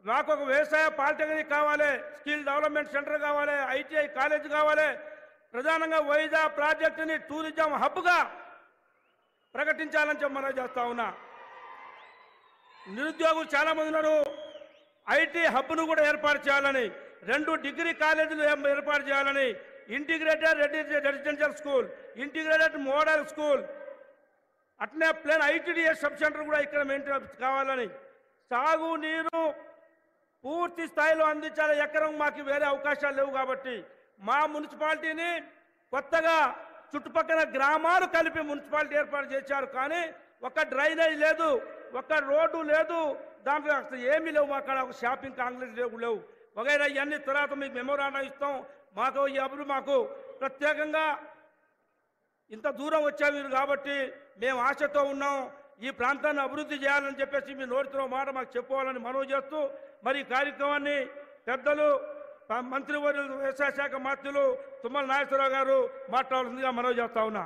మాకు ఒక వ్యవసాయ పాలిటెక్నిక్ కావాలి, స్కిల్ డెవలప్మెంట్ సెంటర్ కావాలి, ఐటీఐ కాలేజ్ కావాలి. ప్రధానంగా వైజాగ్ ప్రాజెక్టుని టూరిజం హబ్గా ప్రకటించాలని చెప్పి మనం చేస్తా ఉన్నా. నిరుద్యోగులు చాలామంది ఉన్నారు. ఐటీ హబ్ను కూడా ఏర్పాటు చేయాలని, 2 డిగ్రీ కాలేజీలు ఏర్పాటు చేయాలని, integrated residential school, integrated model school, అట్నే ప్లేన్ ఐటీడీఎస్ సబ్ సెంటర్ కూడా ఇక్కడ మెయింటైన్ కావాలని, సాగునీరు పూర్తి స్థాయిలో అందించాలి. ఎకరం మాకు వేరే అవకాశాలు లేవు కాబట్టి మా మున్సిపాలిటీని కొత్తగా చుట్టుపక్కల గ్రామాలు కలిపి మున్సిపాలిటీ ఏర్పాటు చేశారు. కానీ ఒక డ్రైనేజ్ లేదు, ఒక రోడ్డు లేదు, దాంట్లో అసలు ఏమీ లేవు. మా అక్కడ ఒక షాపింగ్ కాంప్లెక్స్ లేవు వగైరా. ఇవన్నీ తర్వాత మీకు మెమోరాండం ఇస్తాం. మాకు ఈ అప్పుడు మాకు ప్రత్యేకంగా ఇంత దూరం వచ్చా మీరు కాబట్టి మేము ఆశతో ఉన్నాం. ఈ ప్రాంతాన్ని అభివృద్ధి చేయాలని చెప్పేసి మీ నోటితో మాట మాకు చెప్పుకోవాలని మనవి చేస్తూ మరి ఈ కార్యక్రమాన్ని పెద్దలు మంత్రివర్యులు వ్యవసాయ శాఖ మంత్రులు తుమ్మల నాగేశ్వరరావు గారు మాట్లాడాల్సిందిగా మనవి చేస్తా ఉన్నా.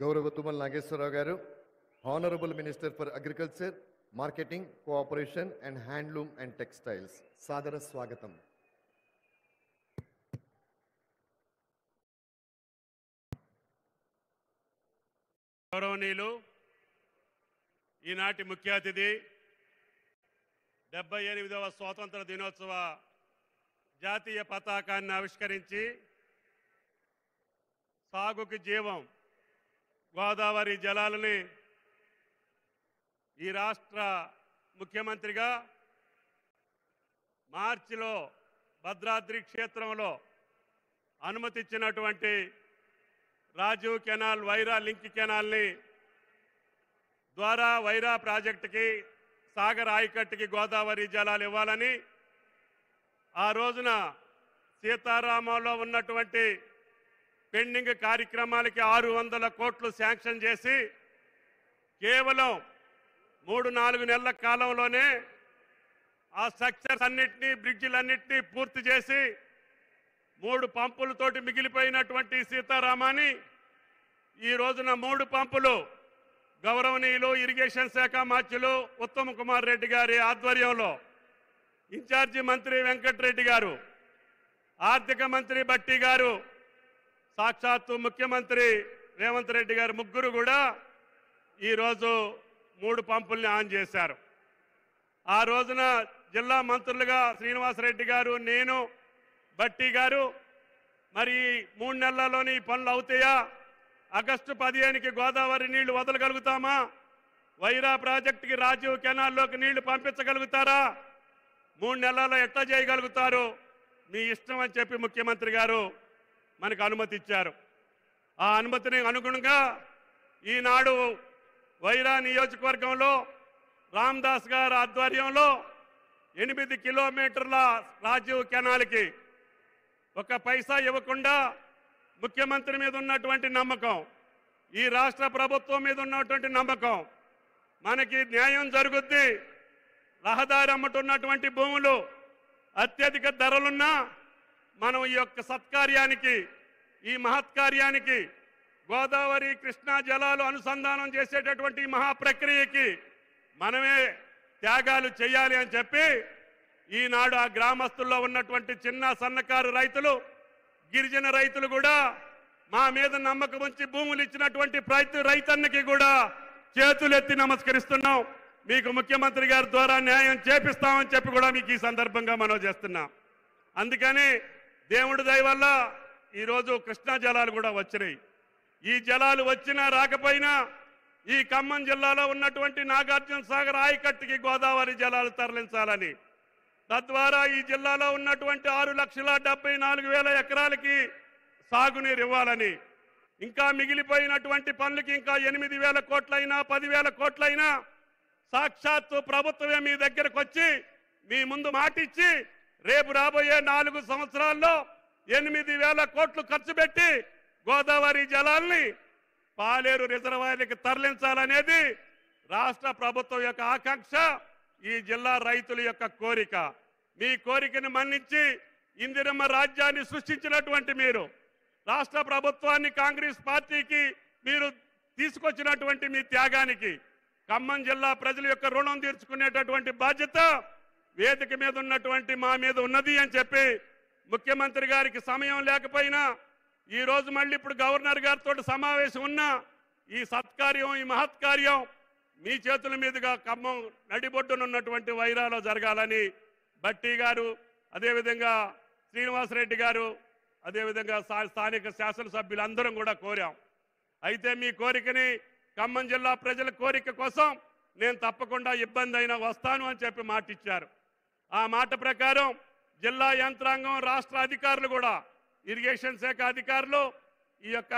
గౌరవ Tummala Nageswara Rao garu, honourable minister for agriculture, marketing, cooperation and handloom and textiles, సాదర స్వాగతం. గౌరవనీయులు, ఈనాటి ముఖ్య అతిథి 78వ స్వాతంత్ర దినోత్సవ జాతీయ పతాకాన్ని ఆవిష్కరించి సాగుకి జీవం గోదావరి జలాలని ఈ రాష్ట్ర ముఖ్యమంత్రిగా మార్చిలో భద్రాద్రి క్షేత్రంలో అనుమతిచ్చినటువంటి రాజీవ్ కెనాల్, వైరా లింక్ కెనాల్ని ద్వారా వైరా ప్రాజెక్టుకి, సాగర్ ఆయకట్టుకి గోదావరి జలాలు ఇవ్వాలని ఆ రోజున సీతారామంలో ఉన్నటువంటి పెండింగ్ కార్యక్రమాలకి 600 కోట్లు శాంక్షన్ చేసి కేవలం 3-4 నెలల కాలంలోనే ఆ స్ట్రక్చర్స్ అన్నిటినీ, బ్రిడ్జిలన్నింటినీ పూర్తి చేసి 3 పంపులతోటి మిగిలిపోయినటువంటి సీతారామాన్ని ఈ రోజున 3 పంపులు గౌరవనీయులు ఇరిగేషన్ శాఖ మంత్రులు ఉత్తమ్ కుమార్ రెడ్డి గారి ఆధ్వర్యంలో, ఇన్ఛార్జి మంత్రి వెంకటరెడ్డి గారు, ఆర్థిక మంత్రి బట్టి గారు, సాక్షాత్తు ముఖ్యమంత్రి రేవంత్ రెడ్డి గారు ముగ్గురు కూడా ఈరోజు 3 పంపుల్ని ఆన్ చేశారు. ఆ రోజున జిల్లా మంత్రులుగా శ్రీనివాసరెడ్డి గారు, నేను, బట్టి గారు మరి 3 నెలల్లోనే ఈ పనులు అవుతాయా, ఆగస్టు 15కి గోదావరి నీళ్లు వదలగలుగుతామా, వైరా ప్రాజెక్టుకి రాజీవ్ కెనాల్లోకి నీళ్లు పంపించగలుగుతారా, 3 నెలల్లో ఎట్లా చేయగలుగుతారు, మీ ఇష్టం అని చెప్పి ముఖ్యమంత్రి గారు మనకు అనుమతి ఇచ్చారు. ఆ అనుమతిని అనుగుణంగా ఈనాడు వైరా నియోజకవర్గంలో రామదాస్ గారి ఆధ్వర్యంలో 8 కిలోమీటర్ల రాజీవ్ కెనాల్కి ఒక పైసా ఇవ్వకుండా ముఖ్యమంత్రి మీద ఉన్నటువంటి నమ్మకం, ఈ రాష్ట్ర ప్రభుత్వం మీద ఉన్నటువంటి నమ్మకం, మనకి న్యాయం జరుగుద్ది, రహదారి అమ్మటున్నటువంటి భూములు అత్యధిక ధరలున్నా మనం ఈ యొక్క సత్కార్యానికి, ఈ మహత్కార్యానికి, గోదావరి కృష్ణా జలాలు అనుసంధానం చేసేటటువంటి మహా ప్రక్రియకి మనమే త్యాగాలు చేయాలి అని చెప్పి ఈనాడు ఆ గ్రామస్తుల్లో ఉన్నటువంటి చిన్న సన్నకారు రైతులు, గిరిజన రైతులు కూడా మా మీద నమ్మకం ఉంచి భూములు ఇచ్చినటువంటి ప్రతి రైతన్నకి కూడా చేతులెత్తి నమస్కరిస్తున్నాం. మీకు ముఖ్యమంత్రి గారి ద్వారా న్యాయం చేపిస్తామని చెప్పి కూడా మీకు ఈ సందర్భంగా మనవి చేస్తున్నాం. అందుకని దేవుడి దయ వల్ల ఈరోజు కృష్ణా జలాలు కూడా వచ్చినాయి. ఈ జలాలు వచ్చినా రాకపోయినా ఈ ఖమ్మం జిల్లాలో ఉన్నటువంటి నాగార్జున సాగర్ ఆయకట్టుకి గోదావరి జలాలు తరలించాలని, తద్వారా ఈ జిల్లాలో ఉన్నటువంటి 6,74,000 ఎకరాలకి సాగునీరు ఇవ్వాలని, ఇంకా మిగిలిపోయినటువంటి పనులకి ఇంకా 8,000 కోట్లైనా 10,000 కోట్లైనా సాక్షాత్తు ప్రభుత్వమే మీ దగ్గరకు వచ్చి మీ ముందు మాటిచ్చి రేపు రాబోయే 4 సంవత్సరాల్లో 8,000 కోట్లు ఖర్చు పెట్టి గోదావరి జలాల్ని పాలేరు రిజర్వాయర్లకు తరలించాలనేది రాష్ట్ర ప్రభుత్వం యొక్క ఆకాంక్ష, ఈ జిల్లా రైతుల యొక్క కోరిక. మీ కోరికను మన్నించి ఇందిరమ్మ రాజ్యాన్ని సృష్టించినటువంటి మీరు, రాష్ట్ర ప్రభుత్వాన్ని, కాంగ్రెస్ పార్టీకి మీరు తీసుకొచ్చినటువంటి మీ త్యాగానికి ఖమ్మం జిల్లా ప్రజల యొక్క రుణం తీర్చుకునేటటువంటి బాధ్యత వేదిక మీద ఉన్నటువంటి మా మీద ఉన్నది అని చెప్పి ముఖ్యమంత్రి గారికి సమయం లేకపోయినా ఈ రోజు మళ్ళీ ఇప్పుడు గవర్నర్ గారితో సమావేశం ఉన్నా ఈ సత్కార్యం ఈ మహత్కార్యం మీ చేతుల మీదుగా ఖమ్మం నడిబొడ్డునున్నటువంటి వైరాలో జరగాలని బట్టి గారు, అదేవిధంగా శ్రీనివాసరెడ్డి గారు, అదేవిధంగా స్థానిక శాసనసభ్యులందరం కూడా కోరాం. అయితే మీ కోరికని ఖమ్మం జిల్లా ప్రజల కోరిక కోసం నేను తప్పకుండా ఇబ్బంది అయినా వస్తాను అని చెప్పి మాట ఇచ్చారు. ఆ మాట ప్రకారం జిల్లా యంత్రాంగం, రాష్ట్ర అధికారులు కూడా, ఇరిగేషన్ శాఖ అధికారులు, ఈ యొక్క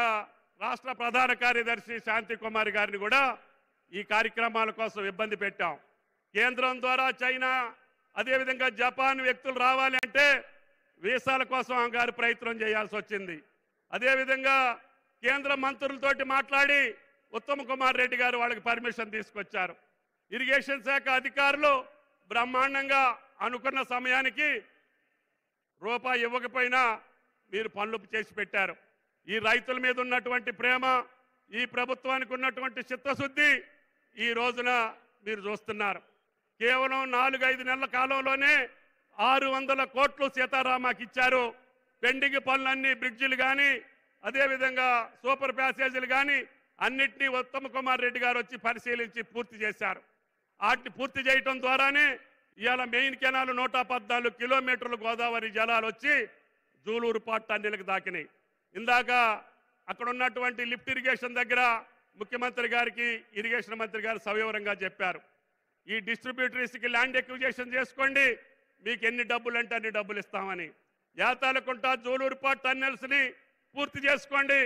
రాష్ట్ర ప్రధాన కార్యదర్శి శాంతి కుమార్ గారిని కూడా ఈ కార్యక్రమాల కోసం ఇబ్బంది పెట్టాం. కేంద్రం ద్వారా చైనా, అదేవిధంగా జపాన్ వ్యక్తులు రావాలి అంటే వీసాల కోసం గారు ప్రయత్నం చేయాల్సి వచ్చింది. అదేవిధంగా కేంద్ర మంత్రులతోటి మాట్లాడి ఉత్తమ్ కుమార్ రెడ్డి గారు వాళ్ళకి పర్మిషన్ తీసుకొచ్చారు. ఇరిగేషన్ శాఖ అధికారులు బ్రహ్మాండంగా అనుకున్న సమయానికి రూపాయి ఇవ్వకపోయినా మీరు పనులు చేసి పెట్టారు. ఈ రైతుల మీద ఉన్నటువంటి ప్రేమ, ఈ ప్రభుత్వానికి ఉన్నటువంటి చిత్తశుద్ధి ఈ రోజున మీరు చూస్తున్నారు. కేవలం 4-5 నెలల కాలంలోనే 600 కోట్లు సీతారామాకి ఇచ్చారు. పెండింగ్ పనులన్నీ, బ్రిడ్జిలు కానీ, అదేవిధంగా సూపర్ ప్యాసేజీలు కానీ అన్నిటినీ ఉత్తమ్ కుమార్ రెడ్డి గారు వచ్చి పరిశీలించి పూర్తి చేశారు. వాటిని పూర్తి చేయటం ద్వారానే ఇవాళ మెయిన్ కెనాల్ 114 కిలోమీటర్లు గోదావరి జలాలు వచ్చి జూలూరు పాట్ టన్నెలకు దాకినాయి. ఇందాక అక్కడ ఉన్నటువంటి లిఫ్ట్ ఇరిగేషన్ దగ్గర ముఖ్యమంత్రి గారికి ఇరిగేషన్ మంత్రి గారు సవివరంగా చెప్పారు. ఈ డిస్ట్రిబ్యూటరీస్కి ల్యాండ్ ఎక్విజిషన్ చేసుకోండి, మీకు ఎన్ని డబ్బులు అంటే అన్ని డబ్బులు ఇస్తామని. యాతాలకుంట జూలూరు పాట్ టన్నెల్స్ని పూర్తి చేసుకోండి,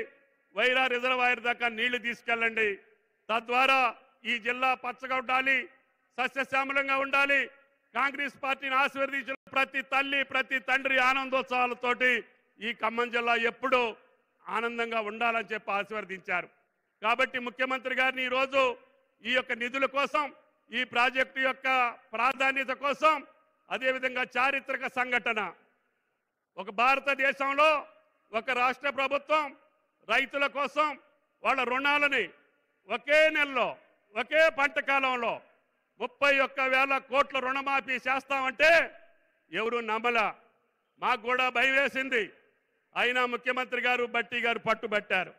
వైరా రిజర్వాయర్ దాకా నీళ్లు తీసుకెళ్ళండి. తద్వారా ఈ జిల్లా పచ్చగా ఉండాలి, సస్యశ్యామలంగా ఉండాలి. కాంగ్రెస్ పార్టీని ఆశీర్వదించిన ప్రతి తల్లి, ప్రతి తండ్రి ఆనందోత్సవాలతోటి ఈ ఖమ్మం జిల్లా ఎప్పుడూ ఆనందంగా ఉండాలని చెప్పి ఆశీర్వదించారు. కాబట్టి ముఖ్యమంత్రి గారిని ఈరోజు ఈ యొక్క నిధుల కోసం, ఈ ప్రాజెక్టు యొక్క ప్రాధాన్యత కోసం, అదేవిధంగా చారిత్రక సంఘటన, ఒక భారతదేశంలో ఒక రాష్ట్ర ప్రభుత్వం రైతుల కోసం వాళ్ళ రుణాలని ఒకే నెలలో, ఒకే పంట కాలంలో 31,000 కోట్ల రుణమాఫీ చేస్తామంటే ఎవరు నమ్మల. మాకు కూడా భయం వేసింది. అయినా ముఖ్యమంత్రి గారు, బట్టి గారు పట్టుబట్టారు.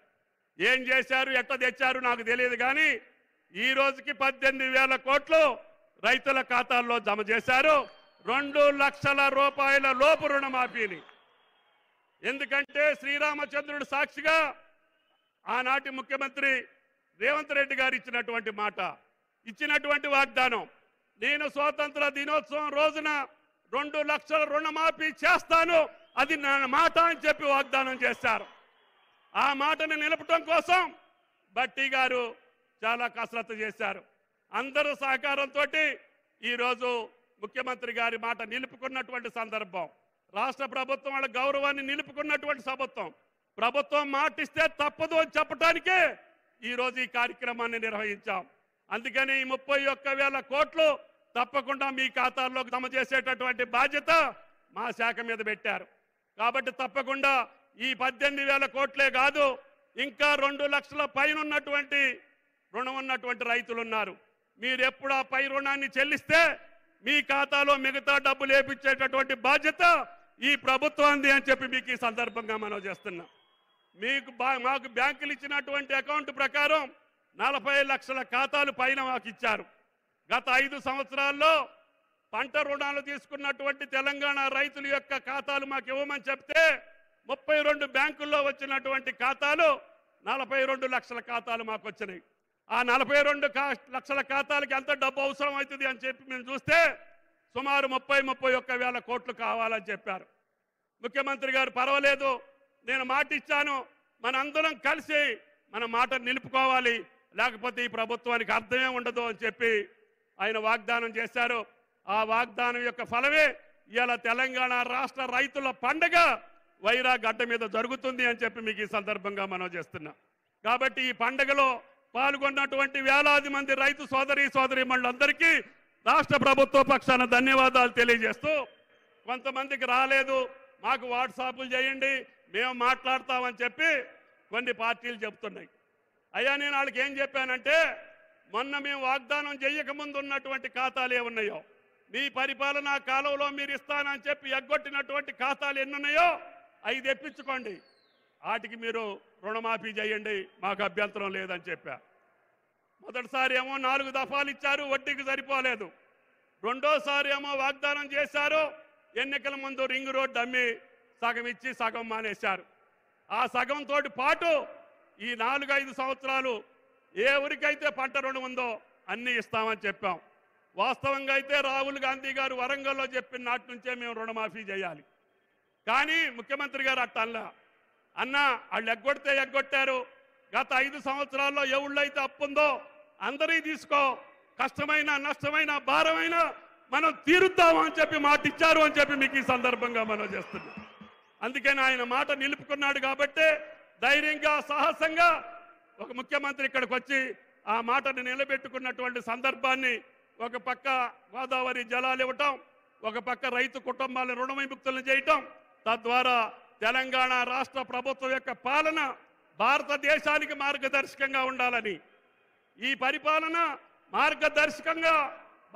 ఏం చేశారు, ఎట్లా తెచ్చారు నాకు తెలియదు, కానీ ఈ రోజుకి 18,000 కోట్లు రైతుల ఖాతాల్లో జమ చేశారు. 2 లక్షల రూపాయల లోపు రుణమాఫీని. ఎందుకంటే శ్రీరామచంద్రుడు సాక్షిగా ఆనాటి ముఖ్యమంత్రి రేవంత్ రెడ్డి గారు ఇచ్చినటువంటి మాట, ఇచ్చినటువంటి వాగ్దానం, నేను స్వాతంత్ర దినోత్సవం రోజున 2 లక్షల రుణమాఫీ చేస్తాను, అది నా మాట అని చెప్పి వాగ్దానం చేశారు. ఆ మాటను నిలపడం కోసం బట్టి గారు చాలా కసరత్తు చేశారు. అందరూ సహకారంతో ఈరోజు ముఖ్యమంత్రి గారి మాట నిలుపుకున్నటువంటి సందర్భం, రాష్ట్ర ప్రభుత్వం వాళ్ళ గౌరవాన్ని నిలుపుకున్నటువంటి ప్రభుత్వం మాటిస్తే తప్పదు అని చెప్పడానికే ఈరోజు ఈ కార్యక్రమాన్ని నిర్వహించాం. అందుకని ఈ 31,000 కోట్లు తప్పకుండా మీ ఖాతాల్లో జమ చేసేటటువంటి బాధ్యత మా శాఖ మీద పెట్టారు. కాబట్టి తప్పకుండా ఈ 18,000 కోట్లే కాదు, ఇంకా 2 లక్షల పైన ఉన్నటువంటి రుణం ఉన్నటువంటి రైతులు ఉన్నారు. మీరు ఎప్పుడు ఆ పై రుణాన్ని చెల్లిస్తే మీ ఖాతాలో మిగతా డబ్బులు వేపించేటటువంటి బాధ్యత ఈ ప్రభుత్వాన్ని అని చెప్పి మీకు ఈ సందర్భంగా మనం చేస్తున్నాం. మాకు బ్యాంకులు ఇచ్చినటువంటి అకౌంట్ ప్రకారం 40 లక్షల ఖాతాలు పైన మాకు ఇచ్చారు. గత 5 సంవత్సరాల్లో పంట రుణాలు తీసుకున్నటువంటి తెలంగాణ రైతుల యొక్క ఖాతాలు మాకు ఇవ్వమని చెప్తే 32 బ్యాంకుల్లో వచ్చినటువంటి ఖాతాలు 42 లక్షల ఖాతాలు మాకు వచ్చినాయి. ఆ 42 లక్షల ఖాతాలకి ఎంత డబ్బు అవసరం అవుతుంది అని చెప్పి మేము చూస్తే సుమారు 31,000 కోట్లు కావాలని చెప్పారు. ముఖ్యమంత్రి గారు పర్వాలేదు, నేను మాట ఇచ్చాను, మనందరం కలిసి మన మాట నిలుపుకోవాలి, లేకపోతే ఈ ప్రభుత్వానికి అర్థమే ఉండదు అని చెప్పి ఆయన వాగ్దానం చేశారు. ఆ వాగ్దానం యొక్క ఫలమే ఇవాళ తెలంగాణ రాష్ట్ర రైతుల పండుగ వైరా గడ్డ మీద జరుగుతుంది అని చెప్పి మీకు ఈ సందర్భంగా మనం చేస్తున్నాం. కాబట్టి ఈ పండుగలో పాల్గొన్నటువంటి వేలాది మంది రైతు సోదరీమణులందరికీ రాష్ట్ర ప్రభుత్వ పక్షాన ధన్యవాదాలు తెలియజేస్తూ, కొంతమందికి రాలేదు, మాకు వాట్సాప్లు చేయండి, మేము మాట్లాడతామని చెప్పి కొన్ని పార్టీలు చెప్తున్నాయి. అయ్యా నేను వాళ్ళకి ఏం చెప్పానంటే, మొన్న మేము వాగ్దానం చేయకముందు ఉన్నటువంటి ఖాతాలు ఏమున్నాయో మీ పరిపాలనా కాలంలో మీరు ఇస్తానని చెప్పి ఎగ్గొట్టినటువంటి ఖాతాలు ఎన్నున్నాయో అవి తెప్పించుకోండి, వాటికి మీరు రుణమాఫీ చేయండి, మాకు అభ్యంతరం లేదని చెప్పా. మొదటిసారి ఏమో 4 దఫాలు ఇచ్చారు, వడ్డీకి సరిపోలేదు. రెండోసారి ఏమో వాగ్దానం చేశారు, ఎన్నికల ముందు రింగ్ రోడ్డు అమ్మి సగం ఇచ్చి సగం మానేశారు. ఆ సగంతో పాటు ఈ 4-5 సంవత్సరాలు ఏ ఊరికైతే పంట రుణం ఉందో అన్నీ ఇస్తామని చెప్పాం. వాస్తవంగా అయితే రాహుల్ గాంధీ గారు వరంగల్లో చెప్పిన నాటి నుంచే మేము రుణమాఫీ చేయాలి. కానీ ముఖ్యమంత్రి గారు అట్టల్లా అన్న వాళ్ళు ఎగ్గొడితే ఎగ్గొట్టారు. గత 5 సంవత్సరాల్లో ఎవళ్ళైతే అప్పుందో అందరీ తీసుకో, కష్టమైన నష్టమైన భారమైన మనం తీరుద్దామని చెప్పి మాట ఇచ్చారు అని చెప్పి మీకు ఈ సందర్భంగా మనం చేస్తున్నాం. అందుకని ఆయన మాట నిలుపుకున్నాడు కాబట్టి ధైర్యంగా సాహసంగా ఒక ముఖ్యమంత్రి ఇక్కడికి వచ్చి ఆ మాటను నిలబెట్టుకున్నటువంటి సందర్భాన్ని ఒక పక్క గోదావరి జలాలు ఇవ్వటం, ఒక పక్క రైతు కుటుంబాలను రుణ విముక్తులను చేయటం, తద్వారా తెలంగాణ రాష్ట్ర ప్రభుత్వం యొక్క పాలన భారతదేశానికి మార్గదర్శకంగా ఉండాలని, ఈ పరిపాలన మార్గదర్శకంగా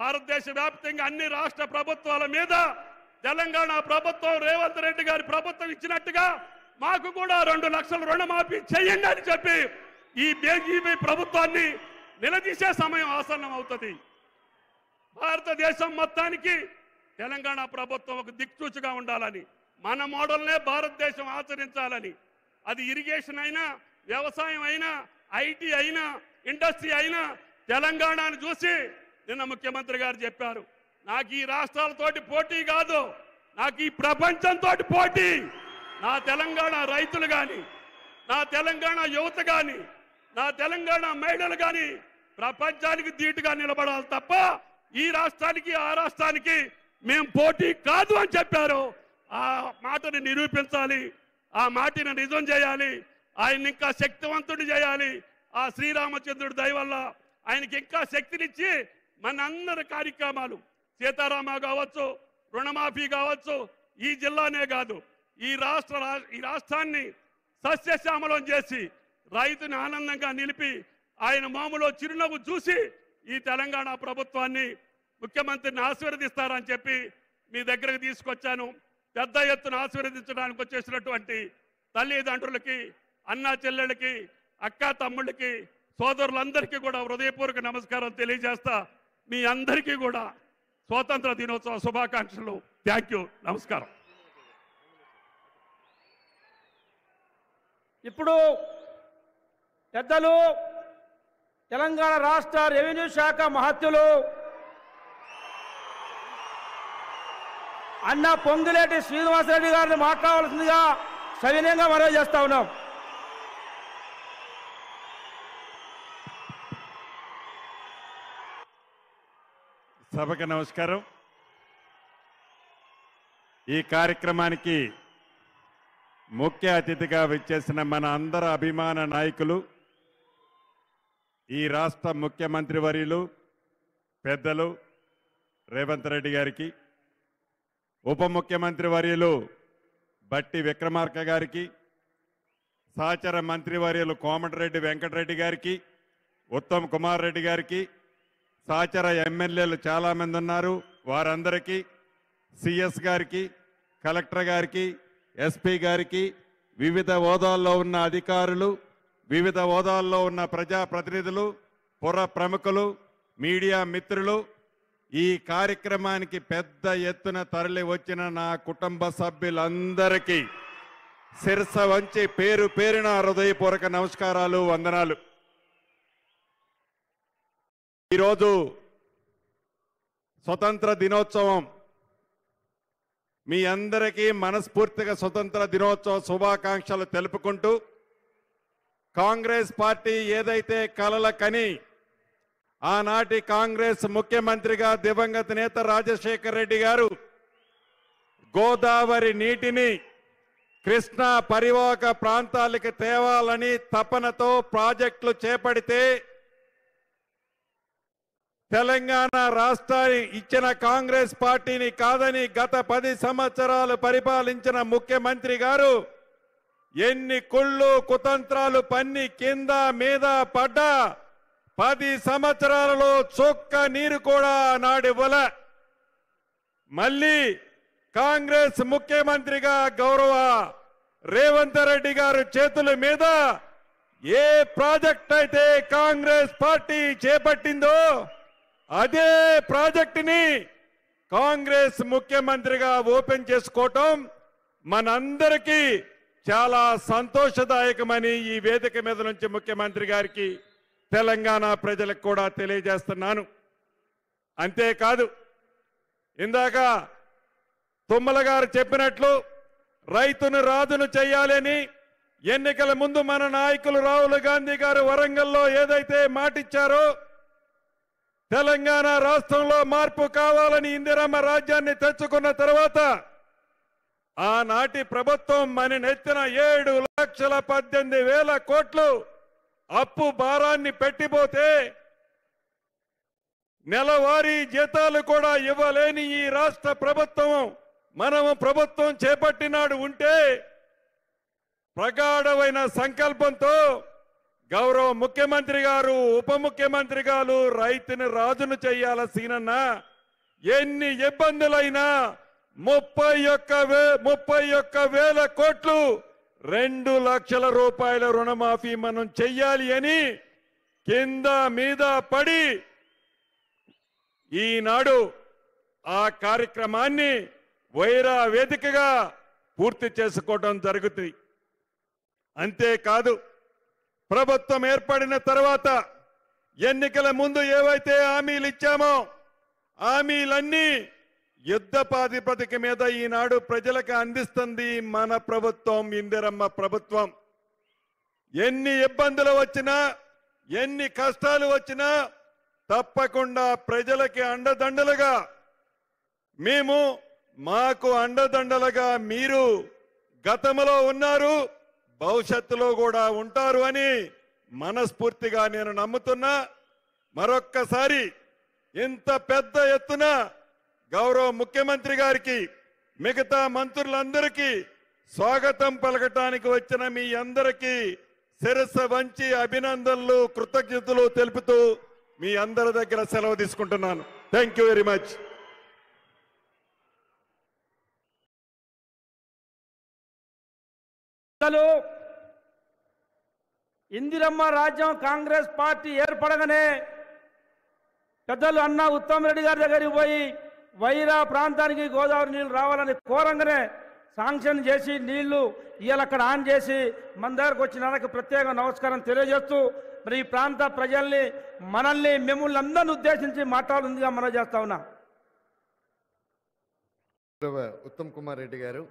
భారతదేశ వ్యాప్తంగా అన్ని రాష్ట్ర ప్రభుత్వాల మీద తెలంగాణ ప్రభుత్వం రేవంత్ రెడ్డి గారి ప్రభుత్వం ఇచ్చినట్టుగా మాకు కూడా 2 లక్షల రుణమాఫీ చేయండి అని చెప్పి ఈ బీజేపీ ప్రభుత్వాన్ని నిలదీసే సమయం ఆసన్నం అవుతుంది. భారతదేశం మొత్తానికి తెలంగాణ ప్రభుత్వం ఒక దిక్సూచిగా ఉండాలని, మన మోడల్నే భారతదేశం ఆచరించాలని, అది ఇరిగేషన్ అయినా వ్యవసాయం అయినా ఐటీ అయినా ఇండస్ట్రీ అయినా తెలంగాణను చూసి నిన్న ముఖ్యమంత్రి గారు చెప్పారు, నాకు ఈ రాష్ట్రాలతోటి పోటీ కాదు, నాకు ఈ ప్రపంచంతో పోటీ. నా తెలంగాణ రైతులు కానీ, నా తెలంగాణ యువత కానీ, నా తెలంగాణ మహిళలు కానీ ప్రపంచానికి ధీటుగా నిలబడాలి తప్ప ఈ రాష్ట్రానికి ఆ రాష్ట్రానికి మేము పోటీ కాదు అని చెప్పారు. ఆ మాటని నిరూపించాలి, ఆ మాటని నిజం చేయాలి, ఆయన ఇంకా శక్తివంతుడు చేయాలి. ఆ శ్రీరామచంద్రుడి దయ వల్ల ఆయనకి ఇంకా శక్తినిచ్చి మనందరి కార్యక్రమాలు సీతారామ కావచ్చు, రుణమాఫీ కావచ్చు, ఈ జిల్లానే కాదు ఈ రాష్ట్రాన్ని సస్యశ్యామలం చేసి రైతుని ఆనందంగా నిలిపి ఆయన మామూలు చిరునవ్వు చూసి ఈ తెలంగాణ ప్రభుత్వాన్ని ముఖ్యమంత్రిని ఆశీర్వదిస్తారని చెప్పి మీ దగ్గరకు తీసుకొచ్చాను. పెద్ద ఎత్తున ఆశీర్వదించడానికి వచ్చేసినటువంటి తల్లిదండ్రులకి, అన్నా చెల్లెళ్ళకి, అక్క తమ్ముళ్ళకి, సోదరులందరికీ కూడా హృదయపూర్వక నమస్కారం తెలియజేస్తా. మీ అందరికీ కూడా స్వాతంత్ర దినోత్సవ శుభాకాంక్షలు. థ్యాంక్ యూ, నమస్కారం. ఇప్పుడు పెద్దలు తెలంగాణ రాష్ట్ర రెవెన్యూ శాఖ మహత్యులు అన్న పొంగులేటి శ్రీనివాసరెడ్డి గారిని మాట్లాడవలసిందిగా సవినయంగా మనవి చేస్తా ఉన్నాం. సభకు నమస్కారం. ఈ కార్యక్రమానికి ముఖ్య అతిథిగా విచ్చేసిన మన అందరి అభిమాన నాయకులు, ఈ రాష్ట్ర ముఖ్యమంత్రి వర్యులు పెద్దలు రేవంత్ రెడ్డి గారికి, ఉప ముఖ్యమంత్రి వర్యులు బట్టి విక్రమార్క గారికి, సహచర మంత్రి వర్యులు కోమటిరెడ్డి వెంకటరెడ్డి గారికి, ఉత్తమ్ కుమార్ రెడ్డి గారికి, సహచర ఎమ్మెల్యేలు చాలామంది ఉన్నారు, వారందరికీ, సిఎస్ గారికి, కలెక్టర్ గారికి, ఎస్పీ గారికి, వివిధ హోదాల్లో ఉన్న అధికారులు, వివిధ హోదాల్లో ఉన్న ప్రజాప్రతినిధులు, పుర ప్రముఖులు, మీడియా మిత్రులు, ఈ కార్యక్రమానికి పెద్ద ఎత్తున తరలి వచ్చిన నా కుటుంబ సభ్యులందరికీ శిరస వంచి పేరు పేరున హృదయపూర్వక నమస్కారాలు, వందనాలు. ఈరోజు స్వతంత్ర దినోత్సవం. మీ అందరికీ మనస్ఫూర్తిగా స్వతంత్ర దినోత్సవ శుభాకాంక్షలు తెలుపుకుంటూ, కాంగ్రెస్ పార్టీ ఏదైతే కలల కని ఆనాటి కాంగ్రెస్ ముఖ్యమంత్రిగా దివంగత నేత రాజశేఖర్ రెడ్డి గారు గోదావరి నీటిని కృష్ణా పరివాహక ప్రాంతాలకు తేవాలని తపనతో ప్రాజెక్టులు చేపడితే, తెలంగాణ రాష్ట్రాన్ని ఇచ్చిన కాంగ్రెస్ పార్టీని కాదని గత 10 సంవత్సరాలు పరిపాలించిన ముఖ్యమంత్రి గారు ఎన్ని కుళ్ళు కుతంత్రాలు పన్ని కింద మీద పడ్డా 10 సంవత్సరాలలో చొక్క నీరు కూడా నాడివ్వల. మళ్ళీ కాంగ్రెస్ ముఖ్యమంత్రిగా గౌరవ రేవంత్ రెడ్డి గారు చేతుల మీద ఏ ప్రాజెక్ట్ అయితే కాంగ్రెస్ పార్టీ చేపట్టిందో అదే ప్రాజెక్టుని కాంగ్రెస్ ముఖ్యమంత్రిగా ఓపెన్ చేసుకోవటం మనందరికీ చాలా సంతోషదాయకమని ఈ వేదిక మీద నుంచి ముఖ్యమంత్రి గారికి తెలంగాణ ప్రజలకు కూడా తెలియజేస్తున్నాను. అంతేకాదు, ఇందాక తుమ్మల గారు చెప్పినట్లు రైతును రాజును చేయాలని ఎన్నికల ముందు మన నాయకులు రాహుల్ గాంధీ గారు వరంగల్లో ఏదైతే మాటిచ్చారో, తెలంగాణ రాష్ట్రంలో మార్పు కావాలని ఇందిరమ్మ రాజ్యాన్ని తెచ్చుకున్న తర్వాత ఆనాటి ప్రభుత్వం మన నెత్తిన 7,18,000 కోట్లు అప్పు భారాన్ని పెట్టిపోతే నెలవారీ జీతాలు కూడా ఇవ్వలేని ఈ రాష్ట్ర ప్రభుత్వం మనము ప్రభుత్వం చేపట్టినాడు ఉంటే ప్రగాఢమైన సంకల్పంతో గౌరవ ముఖ్యమంత్రి గారు ఉప ముఖ్యమంత్రి గారు రైతుని రాజును చెయ్యాల సీనన్న ఎన్ని ఇబ్బందులైనా 31,000 కోట్లు 2 లక్షల రూపాయల రుణమాఫీ మనం చెయ్యాలి అని కింద మీద పడి ఈనాడు ఆ కార్యక్రమాన్ని వైరా వేదికగా పూర్తి చేసుకోవడం జరుగుతుంది. అంతేకాదు, ప్రభుత్వం ఏర్పడిన తర్వాత ఎన్నికల ముందు ఏవైతే హామీలు ఇచ్చామో హామీలన్నీ యుద్ధ ప్రాతిపదిక మీద ఈనాడు ప్రజలకు అందిస్తుంది మన ప్రభుత్వం, ఇందిరమ్మ ప్రభుత్వం. ఎన్ని ఇబ్బందులు వచ్చినా ఎన్ని కష్టాలు వచ్చినా తప్పకుండా ప్రజలకి అండదండలుగా మాకు అండదండలుగా మీరు గతంలో ఉన్నారు, భవిష్యత్తులో కూడా ఉంటారు అని మనస్ఫూర్తిగా నేను నమ్ముతున్నా. మరొక్కసారి ఇంత పెద్ద ఎత్తున గౌరవ ముఖ్యమంత్రి గారికి మిగతా మంత్రులందరికీ స్వాగతం పలకటానికి వచ్చిన మీ అందరికీ శిరస్సు వంచి అభినందనలు కృతజ్ఞతలు తెలుపుతూ మీ అందరి దగ్గర సెలవు తీసుకుంటున్నాను. Thank you very much. Indiramma రాజ్యం కాంగ్రెస్ పార్టీ ఏర్పడగానే పెద్దలు అన్న ఉత్తమ్ రెడ్డి గారి దగ్గరికి పోయి వైరా ప్రాంతానికి గోదావరి నీళ్లు రావాలని కోరంగానే శాంక్షన్ చేసి నీళ్లు ఇవాళ అక్కడ ఆన్ చేసి మన దగ్గరకు వచ్చినందుకు ప్రత్యేక నమస్కారం తెలియజేస్తూ మరి ఈ ప్రాంత ప్రజల్ని మనల్ని మిమ్మల్ని అందరిని ఉద్దేశించి మాట్లాడుతుందిగా మనం చేస్తా ఉన్నాం. ఉత్తమ్ కుమార్ రెడ్డి గారు,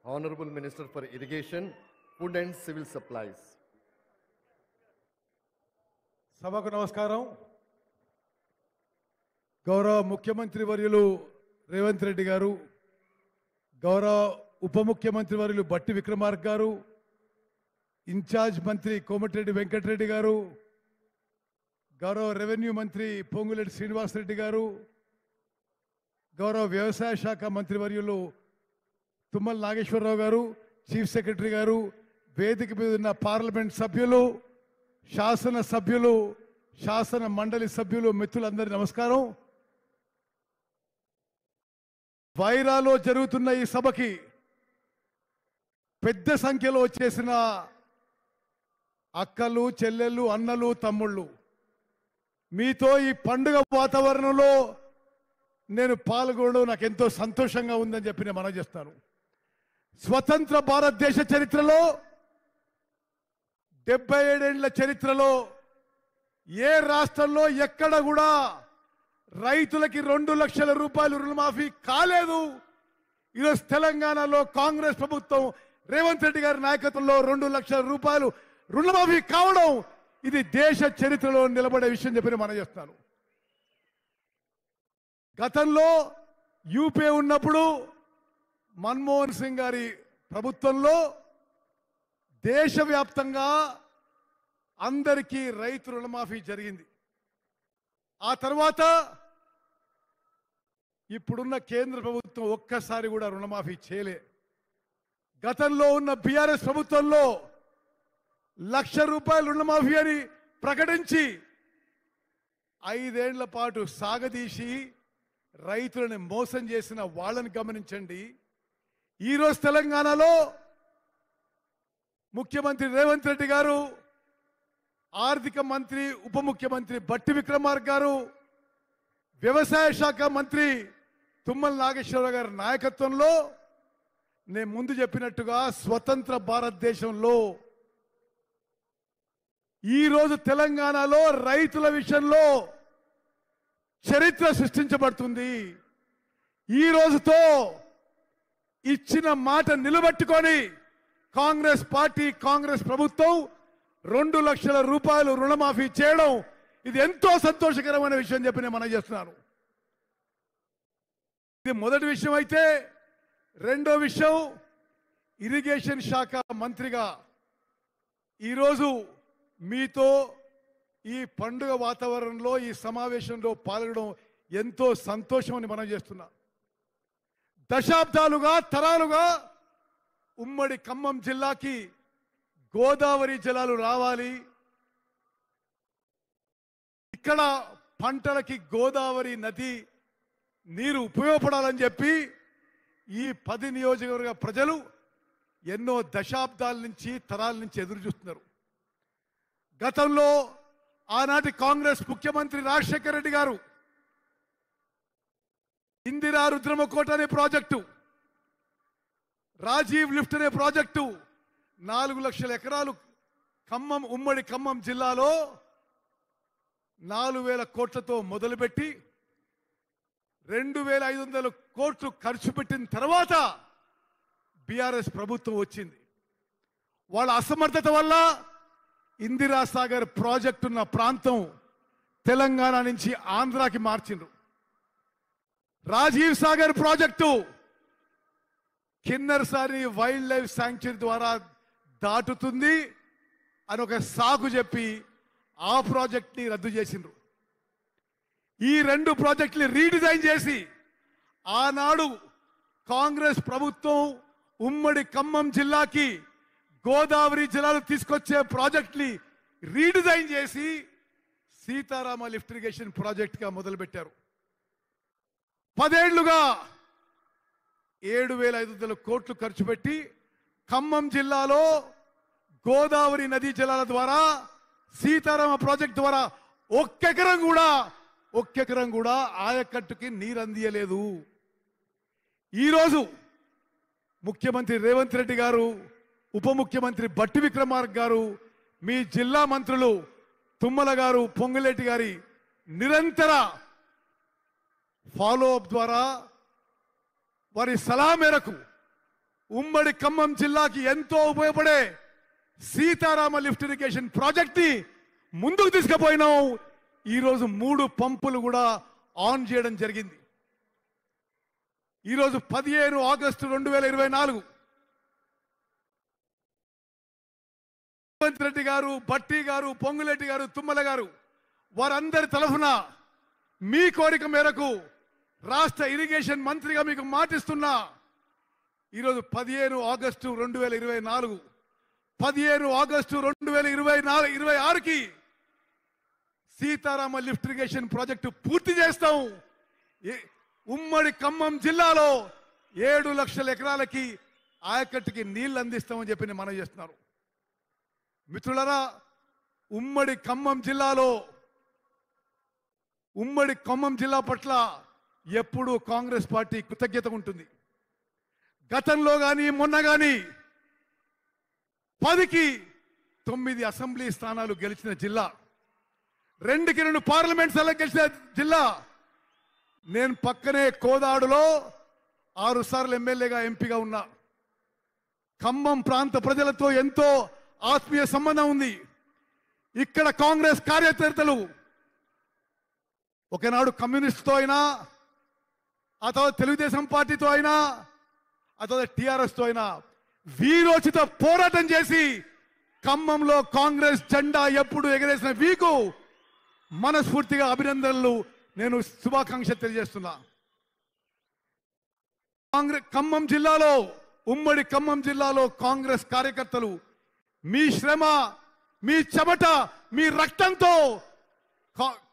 honourable minister for irrigation, food and civil supplies. సభకు నమస్కారం. గౌరవ ముఖ్యమంత్రి వర్యులు రేవంత్ రెడ్డి గారు, గౌరవ ఉప ముఖ్యమంత్రి వర్యులు బట్టి విక్రమార్క గారు, ఇన్ఛార్జ్ మంత్రి కోమటిరెడ్డి వెంకటరెడ్డి గారు, గౌరవ రెవెన్యూ మంత్రి పొంగులేటి శ్రీనివాసరెడ్డి గారు, గౌరవ వ్యవసాయ శాఖ మంత్రి వర్యులు తుమ్మల నాగేశ్వరరావు గారు, చీఫ్ సెక్రటరీ గారు, వేదిక మీద ఉన్న పార్లమెంట్ సభ్యులు, శాసన సభ్యులు, శాసన మండలి సభ్యులు, మిత్రులందరి నమస్కారం. వైరాలో జరుగుతున్న ఈ సభకి పెద్ద సంఖ్యలో వచ్చేసిన అక్కలు, చెల్లెళ్ళు, అన్నలు, తమ్ముళ్ళు, మీతో ఈ పండుగ వాతావరణంలో నేను పాల్గొనడం నాకు ఎంతో సంతోషంగా ఉందని చెప్పి నేను మనవి చేస్తాను. స్వతంత్ర భారతదేశ చరిత్రలో 77 ఏళ్ల చరిత్రలో ఏ రాష్ట్రంలో ఎక్కడ కూడా రైతులకి 2 లక్షల రూపాయలు రుణమాఫీ కాలేదు. ఈరోజు తెలంగాణలో కాంగ్రెస్ ప్రభుత్వం రేవంత్ రెడ్డి గారి నాయకత్వంలో 2 లక్షల రూపాయలు రుణమాఫీ కావడం ఇది దేశ చరిత్రలో నిలబడే విషయం చెప్పి మనం చేస్తాను. గతంలో యూపీ ఉన్నప్పుడు మన్మోహన్ సింగ్ గారి ప్రభుత్వంలో దేశవ్యాప్తంగా అందరికీ రైతు రుణమాఫీ జరిగింది. ఆ తర్వాత ఇప్పుడున్న కేంద్ర ప్రభుత్వం ఒక్కసారి కూడా రుణమాఫీ చేయలే. గతంలో ఉన్న బీఆర్ఎస్ ప్రభుత్వంలో 1,00,000 రూపాయలు రుణమాఫీ అని ప్రకటించి 5 ఏళ్ల పాటు సాగదీసి రైతులను మోసం చేసిన వాళ్ళని గమనించండి. ఈరోజు తెలంగాణలో ముఖ్యమంత్రి రేవంత్ రెడ్డి గారు, ఆర్థిక మంత్రి ఉప ముఖ్యమంత్రి బట్టి విక్రమార్క గారు, వ్యవసాయ శాఖ మంత్రి తుమ్మల నాగేశ్వరరావు గారి నాయకత్వంలో నేను ముందు చెప్పినట్టుగా స్వతంత్ర భారతదేశంలో ఈరోజు తెలంగాణలో రైతుల విషయంలో చరిత్ర సృష్టించబడుతుంది. ఈ రోజుతో ఇచ్చిన మాట నిలబెట్టుకొని కాంగ్రెస్ పార్టీ, కాంగ్రెస్ ప్రభుత్వం 2 లక్షల రూపాయలు రుణమాఫీ చేయడం ఇది ఎంతో సంతోషకరమైన విషయం చెప్పి నేను మనం చేస్తున్నాను. ఇది మొదటి విషయం అయితే, రెండో విషయం, ఇరిగేషన్ శాఖ మంత్రిగా ఈరోజు మీతో ఈ పండుగ వాతావరణంలో ఈ సమావేశంలో పాల్గొనడం ఎంతో సంతోషం అని మనం చేస్తున్నాం. దశాబ్దాలుగా, తరాలుగా ఉమ్మడి ఖమ్మం జిల్లాకి గోదావరి జలాలు రావాలి, ఇక్కడ పంటలకి గోదావరి నది నీరు ఉపయోగపడాలని చెప్పి ఈ 10 నియోజకవర్గ ప్రజలు ఎన్నో దశాబ్దాల నుంచి, తరాల నుంచి ఎదురు చూస్తున్నారు. గతంలో ఆనాటి కాంగ్రెస్ ముఖ్యమంత్రి రాజశేఖర రెడ్డి గారు ఇందిరా రుద్రమకోట అనే ప్రాజెక్టు, రాజీవ్ లిఫ్ట్ అనే ప్రాజెక్టు 4 లక్షల ఎకరాలు ఖమ్మం, ఉమ్మడి ఖమ్మం జిల్లాలో 4,000 కోట్లతో మొదలుపెట్టి 2,500 కోట్లు ఖర్చు పెట్టిన తర్వాత బీఆర్ఎస్ ప్రభుత్వం వచ్చింది. వాళ్ళ అసమర్థత వల్ల ఇందిరా సాగర్ ప్రాజెక్టు ఉన్న ప్రాంతం తెలంగాణ నుంచి ఆంధ్రాకి మార్చిండ్రు. Rajiv Sagar project Kinnerasani wildlife sanctuary ద్వారా దాటుతుంది అని ఒక సాకు చెప్పి ఆ ప్రాజెక్ట్ని రద్దు చేసిండ్రు. ఈ 2 ప్రాజెక్టులు రీడిజైన్ చేసి ఆనాడు కాంగ్రెస్ ప్రభుత్వం ఉమ్మడి ఖమ్మం జిల్లాకి గోదావరి జలాలు తీసుకొచ్చే ప్రాజెక్టుని రీడిజైన్ చేసి సీతారామ లిఫ్ట్ ఇరిగేషన్ ప్రాజెక్టుగా మొదలుపెట్టారు. 10 ఏళ్లుగా 7,500 కోట్లు ఖర్చు పెట్టి ఖమ్మం జిల్లాలో గోదావరి నదీ జలాల ద్వారా సీతారామ ప్రాజెక్ట్ ద్వారా ఒక్క ఎకరం కూడా ఆయకట్టుకి నీరు అందియలేదు. ఈరోజు ముఖ్యమంత్రి రేవంత్ రెడ్డి గారు, ఉప ముఖ్యమంత్రి బట్టి విక్రమార్క గారు, మీ జిల్లా మంత్రులు తుమ్మల గారు, పొంగులేటి గారి నిరంతర ఫాలో అప్ ద్వారా వారి సలహా మేరకు ఉమ్మడి ఖమ్మం జిల్లాకి ఎంతో ఉపయోగపడే సీతారామ లిఫ్ట్ ఇరిగేషన్ ప్రాజెక్ట్ ని ముందుకు తీసుకుపోయినాం. ఈరోజు 3 పంపులు కూడా ఆన్ చేయడం జరిగింది. ఈరోజు 15 ఆగస్టు 2024 రేవంత్ రెడ్డి గారు, బట్టి గారు, పొంగులేటి గారు, తుమ్మల గారు వారందరి తరఫున మీ కోరిక మేరకు రాష్ట్ర ఇరిగేషన్ మంత్రిగా మీకు మాటిస్తున్నా. ఈరోజు 15 ఆగస్టు 2024, 15 ఆగస్టు 2026కి సీతారామ లిఫ్ట్ ఇరిగేషన్ ప్రాజెక్టు పూర్తి చేస్తాం. ఉమ్మడి ఖమ్మం జిల్లాలో 7 లక్షల ఎకరాలకి ఆయకట్టుకి నీళ్లు అందిస్తామని చెప్పి మనం చేస్తున్నారు. మిత్రులారా, ఉమ్మడి ఖమ్మం జిల్లా పట్ల ఎప్పుడూ కాంగ్రెస్ పార్టీ కృతజ్ఞత ఉంటుంది. గతంలో కానీ మొన్న కానీ 10కి 9 అసెంబ్లీ స్థానాలు గెలిచిన జిల్లా, 2కి 2 పార్లమెంట్ స్థానాలు గెలిచిన జిల్లా. నేను పక్కనే కోదాడులో 6 సార్లు ఎమ్మెల్యేగా, ఎంపీగా ఉన్నా. ఖమ్మం ప్రాంత ప్రజలతో ఎంతో ఆత్మీయ సంబంధం ఉంది. ఇక్కడ కాంగ్రెస్ కార్యకర్తలు ఒకనాడు కమ్యూనిస్టుతో అయినా, ఆ తర్వాత తెలుగుదేశం పార్టీతో అయినా, ఆ తర్వాత టిఆర్ఎస్తో అయినా వీరోచిత పోరాటం చేసి ఖమ్మంలో కాంగ్రెస్ జెండా ఎప్పుడు ఎగరేసిన వీకు మనస్ఫూర్తిగా అభినందనలు, నేను శుభాకాంక్షలు తెలియజేస్తున్నా. ఖమ్మం జిల్లాలో, ఉమ్మడి ఖమ్మం జిల్లాలో కాంగ్రెస్ కార్యకర్తలు మీ శ్రమ, మీ చెమట, మీ రక్తంతో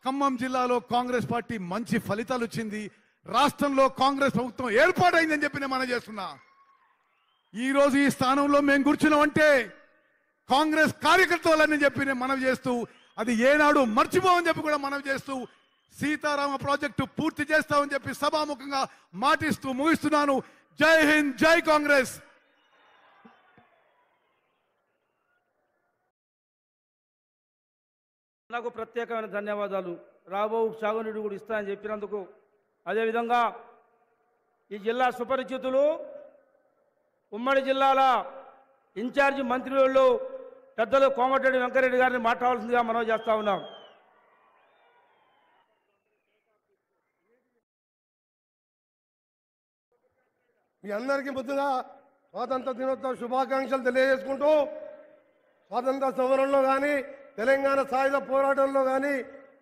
ఖమ్మం జిల్లాలో కాంగ్రెస్ పార్టీ మంచి ఫలితాలు వచ్చింది. రాష్ట్రంలో కాంగ్రెస్ ప్రభుత్వం ఏర్పాటైందని చెప్పి నేను మనం చేస్తున్నా. ఈ రోజు ఈ స్థానంలో మేము కూర్చున్నామంటే కాంగ్రెస్ కార్యకర్తలని చెప్పి నేను మనవి చేస్తూ, అది ఏనాడు మర్చిపోవని చెప్పి కూడా మనవి చేస్తూ, సీతారామ ప్రాజెక్టు పూర్తి చేస్తామని చెప్పి సభాముఖంగా మాటిస్తూ ముగిస్తున్నాను. జై హింద్, జై కాంగ్రెస్. నాకు ప్రత్యేకమైన ధన్యవాదాలు. రాబో సాగునీరు కూడా ఇస్తానని చెప్పినందుకు. అదేవిధంగా ఈ జిల్లా సుపరిచితులు, ఉమ్మడి జిల్లాల ఇన్ఛార్జి మంత్రులు పెద్దలు కోమటిరెడ్డి వెంకరెడ్డి గారిని మాట్లాడాల్సిందిగా మనం చేస్తా ఉన్నాం. మీ అందరికీ ముందుగా స్వాతంత్ర దినోత్సవ శుభాకాంక్షలు తెలియజేసుకుంటూ, స్వాతంత్ర సమరంలో కానీ, తెలంగాణ సాయుధ పోరాటంలో కానీ,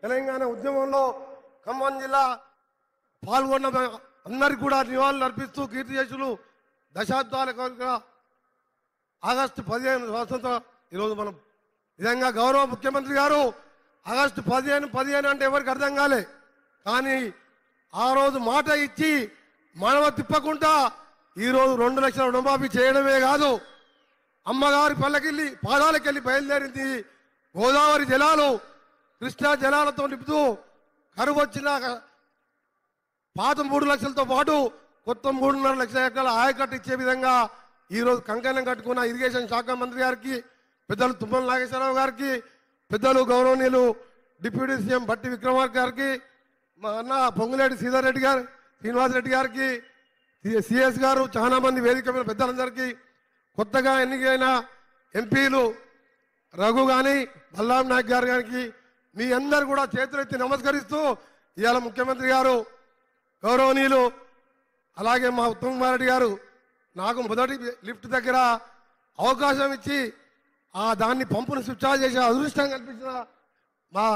తెలంగాణ ఉద్యమంలో ఖమ్మం జిల్లా పాల్గొన్న అందరికీ కూడా నివాళులు అర్పిస్తూ కీర్తిశేషులు దశాబ్దాల కొరగా ఆగస్టు 15 స్వాతంత్ర ఈరోజు మనం నిజంగా గౌరవ ముఖ్యమంత్రి గారు ఆగస్టు 15 అంటే ఎవరికి అర్థం కాలే. కానీ ఆ రోజు మాట ఇచ్చి మనవ తిప్పకుండా ఈరోజు 2 లక్షల రుణమాఫీ చేయడమే కాదు, అమ్మగారి పల్లకెళ్ళి పాదాలకెళ్ళి బయలుదేరింది. గోదావరి జలాలు కృష్ణా జలాలతో నింపుతూ కరువు వచ్చిన పాత 3 లక్షలతో పాటు కొత్త 3.5 లక్షల ఎకరాల ఆయకట్టు ఇచ్చే విధంగా ఈరోజు కంకణం కట్టుకున్న ఇరిగేషన్ శాఖ మంత్రి గారికి, పెద్దలు తుమ్మల నాగేశ్వరరావు గారికి, పెద్దలు గౌరవనీయులు డిప్యూటీ సీఎం బట్టి విక్రమార్క గారికి, మా అన్న పొంగులేటి శ్రీధర్ గారు, శ్రీనివాసరెడ్డి గారికి, సిఎస్ గారు, చాలా మంది వేదిక మీద పెద్దలందరికీ, కొత్తగా ఎన్నికైన ఎంపీలు రఘు కానీ బల్లాం నాయక్ గారు గారికి మీ అందరు కూడా చేతులెత్తి నమస్కరిస్తూ, ఇవాళ ముఖ్యమంత్రి గారు గౌరవనీయులు అలాగే మా ఉత్తమ్ కుమార్ రెడ్డి గారు నాకు మొదటి లిఫ్ట్ దగ్గర అవకాశం ఇచ్చి దాన్ని పంపును స్విచ్ ఆఫ్ చేసే అదృష్టం కల్పించిన మా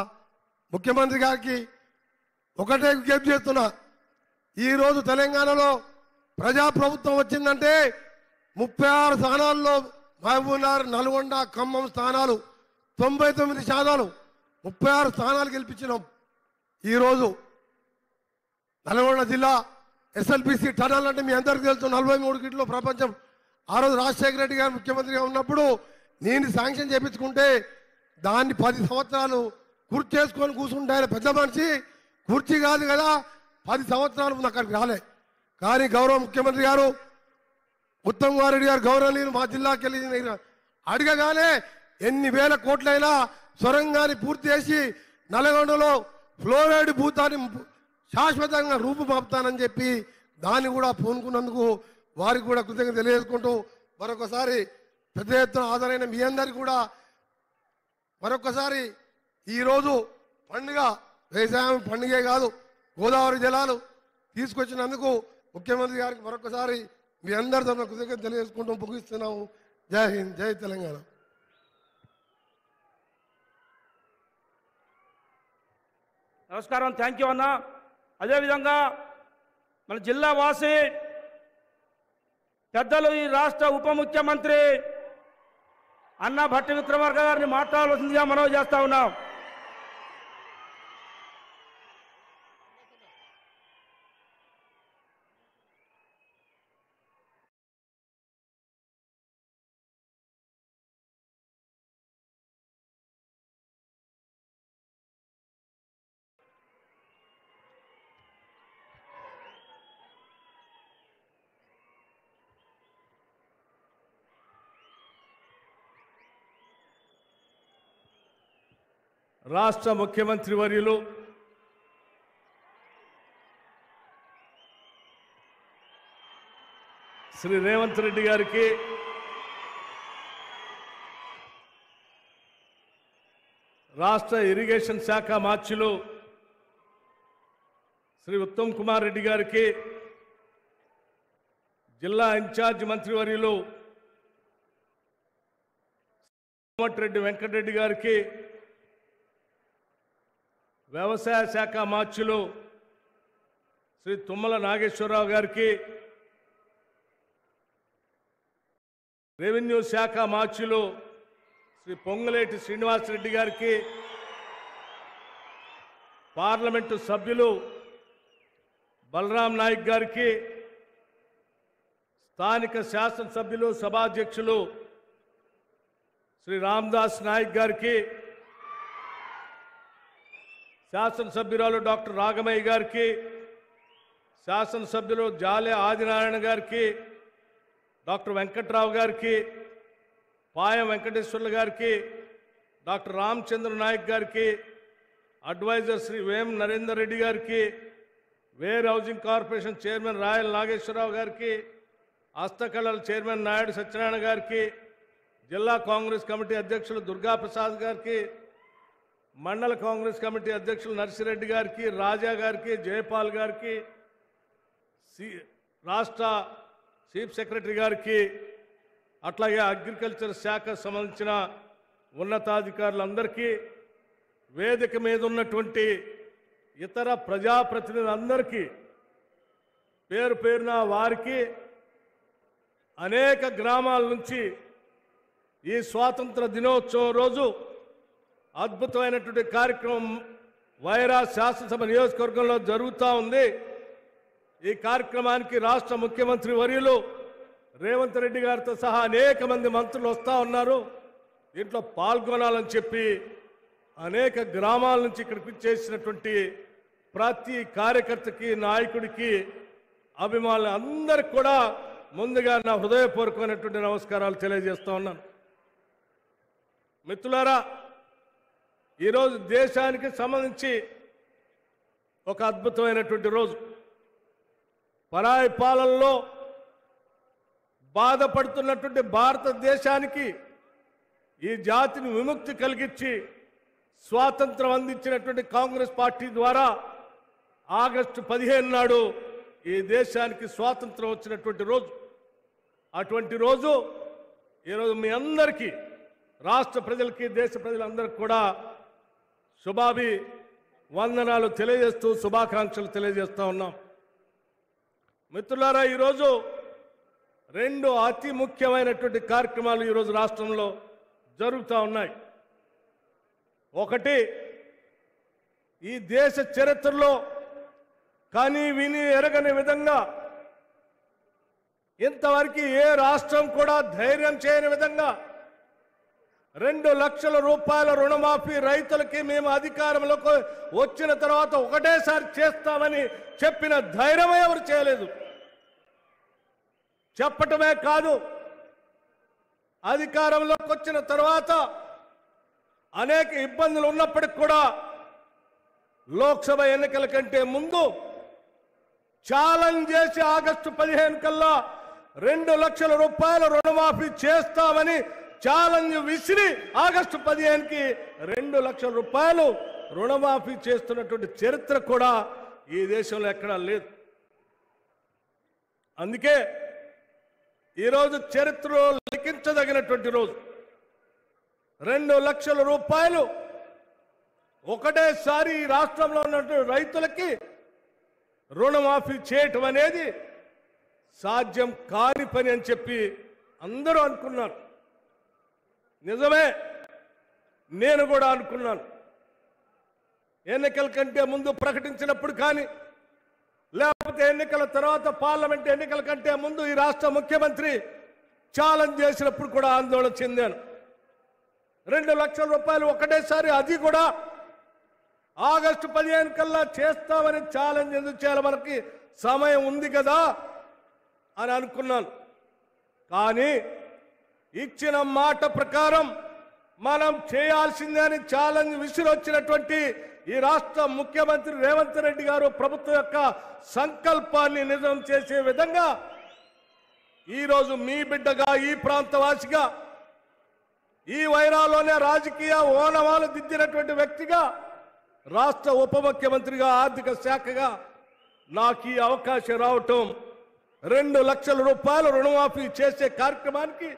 ముఖ్యమంత్రి గారికి ఒకటే విజ్ఞప్తి చేస్తున్నా. ఈరోజు తెలంగాణలో ప్రజాప్రభుత్వం వచ్చిందంటే 36 స్థానాల్లో మహబూబ్నగర్, నల్గొండ, ఖమ్మం స్థానాలు 99 స్థానాలు 36 స్థానాలు గెలిపించినాం. ఈరోజు నల్గొండ జిల్లా ఎస్ఎల్బిసి టనల్ అంటే మీ అందరికీ తెలుసు, 43 కిలో ప్రపంచం. ఆ రోజు రాజశేఖర రెడ్డి గారు ముఖ్యమంత్రిగా ఉన్నప్పుడు నేను శాంక్షన్ చేయించుకుంటే దాన్ని 10 సంవత్సరాలు కుర్చీ చేసుకొని కూర్చుంటే ఆయన పెద్ద మనిషి, కుర్చీ కాదు కదా 10 సంవత్సరాలు ముందు అక్కడికి రాలే. కానీ గౌరవ ముఖ్యమంత్రి గారు ఉత్తమ్ కుమార్ రెడ్డి గారు గౌరవనీయులు మా జిల్లాకి వెళ్ళి అడగగానే ఎన్ని వేల కోట్లైనా సొరంగాన్ని పూర్తి చేసి నల్గొండలో ఫ్లోరైడ్ భూతాన్ని శాశ్వతంగా రూపుమాపుతానని చెప్పి దాన్ని కూడా పూనుకున్నందుకు వారికి కూడా కృతజ్ఞత తెలియజేసుకుంటూ, మరొకసారి పెద్ద ఎత్తున హాజరైన మీ అందరికీ కూడా మరొకసారి ఈరోజు పండుగ వ్యవసాయం పండుగే కాదు, గోదావరి జలాలు తీసుకొచ్చినందుకు ముఖ్యమంత్రి గారికి మరొకసారి మీ అందరి తరఫున కృతజ్ఞత తెలియజేసుకుంటూ ముగిస్తున్నాము. జై హింద్, జై తెలంగాణ. నమస్కారం, థ్యాంక్ యూ అన్న. అదేవిధంగా మన జిల్లా వాసి పెద్దలు ఈ రాష్ట్ర ఉప ముఖ్యమంత్రి అన్న భట్టి విక్రమార్క గారిని మాట్లాడాల్సిందిగా మనవి చేస్తా ఉన్నాం. రాష్ట్ర ముఖ్యమంత్రి వర్యులు శ్రీ రేవంత్ రెడ్డి గారికి, రాష్ట్ర ఇరిగేషన్ శాఖ మార్చులు శ్రీ ఉత్తమ్ కుమార్ రెడ్డి గారికి, జిల్లా ఇన్ఛార్జ్ మంత్రివర్యులు కోమటిరెడ్డి వెంకటరెడ్డి గారికి, వ్యవసాయ శాఖ మార్చులు శ్రీ తుమ్మల నాగేశ్వరరావు గారికి, రెవెన్యూ శాఖ మార్చులు శ్రీ పొంగులేటి శ్రీనివాసరెడ్డి గారికి, పార్లమెంటు సభ్యులు బలరాం నాయక్ గారికి, స్థానిక శాసనసభ్యులు సభాధ్యక్షులు శ్రీ రామదాస్ నాయక్ గారికి, శాసనసభ్యురాలు డాక్టర్ రాగమయ్య గారికి, శాసనసభ్యులు జాలే ఆదినారాయణ గారికి, డాక్టర్ వెంకట్రావు గారికి, పాయం వెంకటేశ్వర్లు గారికి, డాక్టర్ రామచంద్ర నాయక్ గారికి, అడ్వైజర్ శ్రీ వేం నరేందర్ రెడ్డి గారికి, warehousing corporation chairman Rayal Nageswararao గారికి, హస్తకళల చైర్మన్ నాయుడు సత్యనారాయణ గారికి, జిల్లా కాంగ్రెస్ కమిటీ అధ్యక్షులు దుర్గా ప్రసాద్ గారికి, మండల కాంగ్రెస్ కమిటీ అధ్యక్షులు నర్సిరెడ్డి గారికి, రాజా గారికి, జయపాల్ గారికి, రాష్ట్ర చీఫ్ సెక్రటరీ గారికి, అట్లాగే అగ్రికల్చర్ శాఖ సంబంధించిన ఉన్నతాధికారులందరికీ, వేదిక మీద ఉన్నటువంటి ఇతర ప్రజాప్రతినిధులందరికీ పేరు పేరున వారికి అనేక గ్రామాల నుంచి ఈ స్వాతంత్ర దినోత్సవం రోజు అద్భుతమైనటువంటి కార్యక్రమం వైరా శాసనసభ నియోజకవర్గంలో జరుగుతూ ఉంది. ఈ కార్యక్రమానికి రాష్ట్ర ముఖ్యమంత్రి వర్యులు రేవంత్ రెడ్డి గారితో సహా అనేక మంది మంత్రులు వస్తూ ఉన్నారు. దీంట్లో పాల్గొనాలని చెప్పి అనేక గ్రామాల నుంచి ఇక్కడికి చేసినటువంటి ప్రతి కార్యకర్తకి, నాయకుడికి, అభిమానులు అందరికి కూడా ముందుగా నా హృదయపూర్వకమైనటువంటి నమస్కారాలు తెలియజేస్తూ ఉన్నాను. మిత్రులారా, ఈరోజు దేశానికి సంబంధించి ఒక అద్భుతమైనటువంటి రోజు. పరాయి పాలనలో బాధపడుతున్నటువంటి భారతదేశానికి ఈ జాతిని విముక్తి కలిగించి స్వాతంత్రం అందించినటువంటి కాంగ్రెస్ పార్టీ ద్వారా ఆగస్టు 15 నాడు ఈ దేశానికి స్వాతంత్రం వచ్చినటువంటి రోజు. అటువంటి రోజు ఈరోజు మీ అందరికీ, రాష్ట్ర ప్రజలకి, దేశ ప్రజలందరికీ కూడా వందనాలు తెలియజేస్తూ శుభాకాంక్షలు తెలియజేస్తూ ఉన్నాం. మిత్రులారా, ఈరోజు రెండు అతి ముఖ్యమైనటువంటి కార్యక్రమాలు ఈరోజు రాష్ట్రంలో జరుగుతూ ఉన్నాయి. ఒకటి, ఈ దేశ చరిత్రలో కానీ విని ఎరగని విధంగా ఇంతవరకు ఏ రాష్ట్రం కూడా ధైర్యం చేయని విధంగా 2 లక్షల రూపాయల రుణమాఫీ రైతులకి మేము అధికారంలోకి వచ్చిన తర్వాత ఒకటేసారి చేస్తామని చెప్పిన ధైర్యం ఎవరు చేయలేదు. చెప్పటమే కాదు, అధికారంలోకి వచ్చిన తర్వాత అనేక ఇబ్బందులు ఉన్నప్పటికీ కూడా లోక్సభ ఎన్నికల కంటే ముందు ఛాలెంజ్ చేసి ఆగస్టు 15 కల్లా 2 లక్షల రూపాయల రుణమాఫీ చేస్తామని ఛాలెంజ్ విసిరి ఆగస్టు 15కి 2 లక్షల రూపాయలు రుణమాఫీ చేస్తున్నటువంటి చరిత్ర కూడా ఈ దేశంలో ఎక్కడా లేదు. అందుకే ఈరోజు చరిత్రలో లిఖించదగినటువంటి రోజు. 2 లక్షల రూపాయలు ఒకటేసారి ఈ రాష్ట్రంలో ఉన్నటువంటి రైతులకి రుణమాఫీ చేయటం అనేది సాధ్యం కాని పని అని చెప్పి అందరూ అనుకున్నారు. నిజమే, నేను కూడా అనుకున్నాను. ఎన్నికల కంటే ముందు ప్రకటించినప్పుడు కానీ, లేకపోతే ఎన్నికల తర్వాత పార్లమెంట్ ఎన్నికల కంటే ముందు ఈ రాష్ట్ర ముఖ్యమంత్రి ఛాలెంజ్ చేసినప్పుడు కూడా ఆందోళన చెందాను. 2 లక్షల రూపాయలు ఒకటేసారి, అది కూడా ఆగస్టు 15 కల్లా చేస్తామని ఛాలెంజ్ ఎందుకు చేయాలి, మనకి సమయం ఉంది కదా అని అనుకున్నాను. కానీ ఇచ్చిన మాట ప్రకారం మనం చేయాల్సిందే అని ఛాలెంజ్ విసిరొచ్చినటువంటి ఈ రాష్ట్ర ముఖ్యమంత్రి రేవంత్ రెడ్డి గారు ప్రభుత్వం యొక్క సంకల్పాన్ని నిజం చేసే విధంగా ఈరోజు మీ బిడ్డగా, ఈ ప్రాంతవాసిగా, ఈ వైరాలోనే రాజకీయ ఓనమాలు దిద్దినటువంటి వ్యక్తిగా, రాష్ట్ర ఉప ముఖ్యమంత్రిగా, ఆర్థిక శాఖగా నాకు ఈ అవకాశం రావటం, 2 లక్షల రూపాయల రుణమాఫీ చేసే కార్యక్రమానికి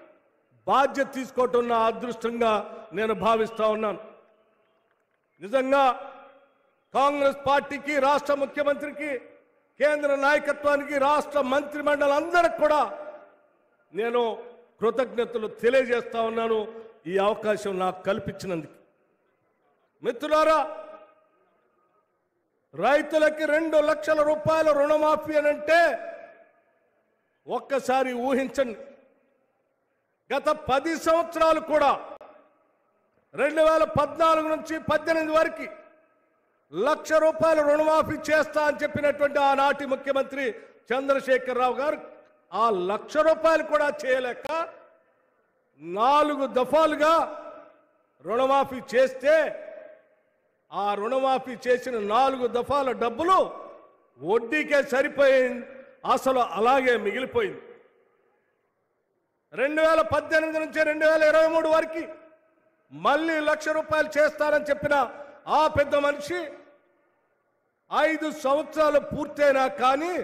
బాధ్యత తీసుకోవటం నా అదృష్టంగా నేను భావిస్తా ఉన్నాను. నిజంగా కాంగ్రెస్ పార్టీకి, రాష్ట్ర ముఖ్యమంత్రికి, కేంద్ర నాయకత్వానికి, రాష్ట్ర మంత్రిమండలందరికీ కూడా నేను కృతజ్ఞతలు తెలియజేస్తా ఉన్నాను ఈ అవకాశం నాకు కల్పించినందుకు. మిత్రులారా, రైతులకి 2 లక్షల రూపాయల రుణమాఫీ అని అంటే ఒక్కసారి ఊహించండి. గత 10 సంవత్సరాలు కూడా 2014 నుంచి 18 వరకు 1 లక్ష రూపాయల రుణమాఫీ చేస్తా అని చెప్పినటువంటి ఆనాటి ముఖ్యమంత్రి చంద్రశేఖరరావు గారు ఆ 1 లక్ష రూపాయలు కూడా చేయలేక 4 దఫాలుగా రుణమాఫీ చేస్తే ఆ రుణమాఫీ చేసిన 4 దఫాల డబ్బులు వడ్డీకే సరిపోయింది, అసలు అలాగే మిగిలిపోయింది. 2018 నుంచి 2023 వరకు మళ్ళీ 1 లక్ష రూపాయలు చేస్తారని చెప్పిన ఆ పెద్ద మనిషి 5 సంవత్సరాలు పూర్తయినా కానీ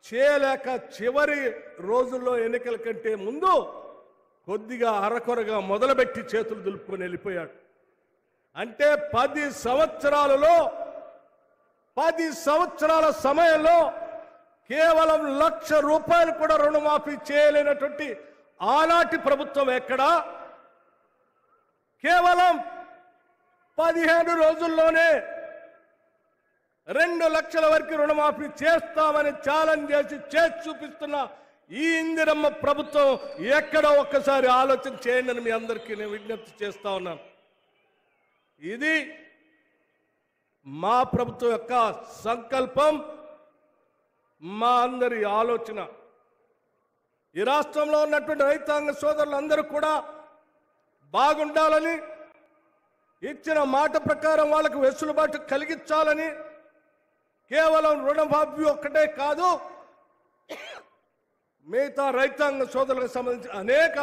చేయలేక చివరి రోజుల్లో ఎన్నికల కంటే ముందు కొద్దిగా అరకొరగా మొదలుపెట్టి చేతులు దులుపుకొని వెళ్ళిపోయాడు. అంటే 10 సంవత్సరాలలో 10 సంవత్సరాల సమయంలో కేవలం 1 లక్ష రూపాయలు కూడా రుణమాఫీ చేయలేనటువంటి ఆనాటి ప్రభుత్వం ఎక్కడా కేవలం 15 రోజుల్లోనే 2 లక్షల వరకు రుణమాఫీ చేస్తామని ఛాలెంజ్ చేసి చూపిస్తున్న ఈ ఇందిరమ్మ ప్రభుత్వం ఎక్కడ ఒక్కసారి ఆలోచన చేయండి అని మీ అందరికీ నేను విజ్ఞప్తి చేస్తా ఉన్నాను. ఇది మా ప్రభుత్వం యొక్క సంకల్పం, మా అందరి ఆలోచన. ఈ రాష్ట్రంలో ఉన్నటువంటి రైతాంగ సోదరులందరూ కూడా బాగుండాలని, ఇచ్చిన మాట ప్రకారం వాళ్ళకు వెసులుబాటు కలిగించాలని, కేవలం రుణమాఫీ ఒక్కటే కాదు మిగతా రైతాంగ సోదరులకు సంబంధించిన అనేక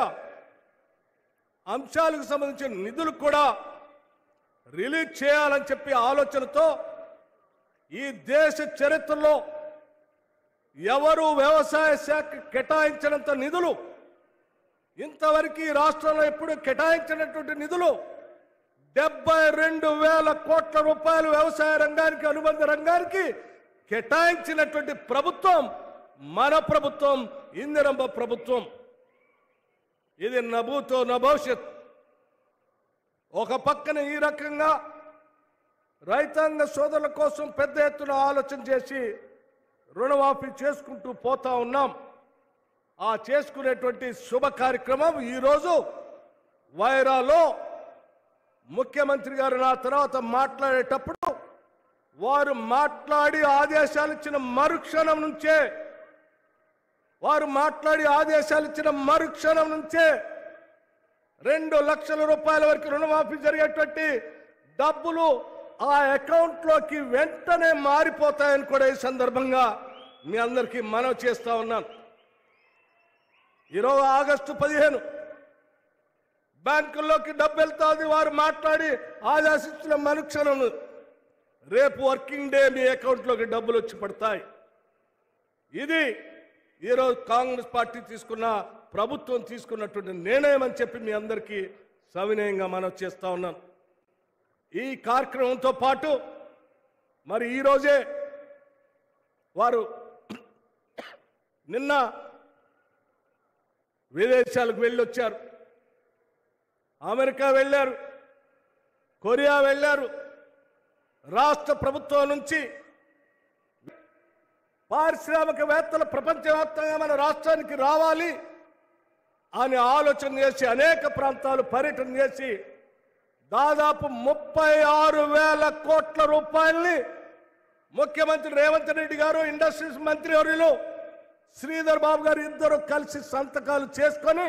అంశాలకు సంబంధించిన నిధులు కూడా రిలీజ్ చేయాలని చెప్పి ఆలోచనతో ఈ దేశ చరిత్రలో ఎవరు వ్యవసాయ శాఖ కేటాయించినంత నిధులు, ఇంతవరకు ఈ రాష్ట్రంలో ఎప్పుడు కేటాయించినటువంటి నిధులు 72,000 కోట్ల రూపాయలు వ్యవసాయ రంగానికి, అనుబంధ రంగానికి కేటాయించినటువంటి ప్రభుత్వం మన ప్రభుత్వం, ఇందిరమ్మ ప్రభుత్వం. ఇది నభూతో నభవిష్యత్. ఒక పక్కన ఈ రకంగా రైతాంగ సోదరుల కోసం పెద్ద ఎత్తున ఆలోచన చేసి రుణమాఫీ చేసుకుంటూ పోతా ఉన్నాం. ఆ చేసుకునేటువంటి శుభ కార్యక్రమం ఈరోజు వైరాలో ముఖ్యమంత్రి గారు నా తర్వాత మాట్లాడేటప్పుడు వారు మాట్లాడి ఆదేశాలు ఇచ్చిన మరుక్షణం నుంచే 2 లక్షల రూపాయల వరకు రుణమాఫీ జరిగేటువంటి డబ్బులు ఆ అకౌంట్లోకి వెంటనే మారిపోతాయని కూడా ఈ సందర్భంగా మీ అందరికీ మనవి చేస్తా ఉన్నాను. ఈరోజు ఆగస్టు 15 బ్యాంకుల్లోకి డబ్బు వెళ్తాది, వారు మాట్లాడి ఆదేశించిన మరుక్షణం రేపు వర్కింగ్ డే మీ అకౌంట్లోకి డబ్బులు వచ్చి పడతాయి. ఇది ఈరోజు కాంగ్రెస్ పార్టీ ప్రభుత్వం తీసుకున్నటువంటి నిర్ణయం అని చెప్పి మీ అందరికీ సవినయంగా మనవి చేస్తా ఉన్నాను. ఈ కార్యక్రమంతో పాటు మరి ఈరోజే వారు నిన్న విదేశాలకు వెళ్ళొచ్చారు, అమెరికా వెళ్ళారు, కొరియా వెళ్ళారు. రాష్ట్ర ప్రభుత్వం నుంచి పారిశ్రామికవేత్తలు ప్రపంచవ్యాప్తంగా మన రాష్ట్రానికి రావాలి అని ఆలోచన చేసి అనేక ప్రాంతాలు పర్యటన చేసి దాదాపు 36,000 కోట్ల రూపాయల్ని ముఖ్యమంత్రి రేవంత్ రెడ్డి గారు, ఇండస్ట్రీస్ మంత్రి వర్యులు శ్రీధర్ బాబు గారు ఇద్దరు కలిసి సంతకాలు చేసుకొని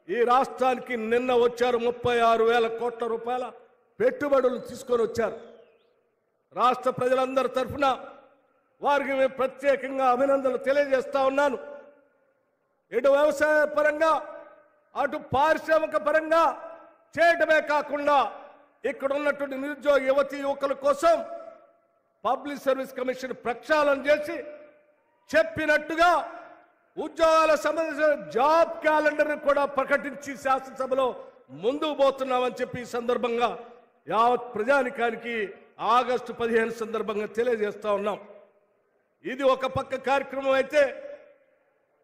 ఈ రాష్ట్రానికి నిన్న వచ్చారు. 36,000 కోట్ల రూపాయల పెట్టుబడులు తీసుకొని వచ్చారు. రాష్ట్ర ప్రజలందరి తరఫున వారికి మేము ప్రత్యేకంగా అభినందనలు తెలియజేస్తా ఉన్నాను. ఇటు వ్యవసాయ పరంగా అటు పారిశ్రామిక పరంగా చేయడమే కాకుండా ఇక్కడ ఉన్నటువంటి నిరుద్యోగ యువతీ యువకుల కోసం పబ్లిక్ సర్వీస్ కమిషన్ ప్రక్షాళన చేసి చెప్పినట్టుగా ఉద్యోగాల సంబంధించిన జాబ్ క్యాలెండర్ని కూడా ప్రకటించి శాసనసభలో ముందుకు పోతున్నామని చెప్పి ఈ సందర్భంగా యావత్ ప్రజానికానికి ఆగస్టు 15 సందర్భంగా తెలియజేస్తా ఉన్నాం. ఇది ఒక పక్క కార్యక్రమం అయితే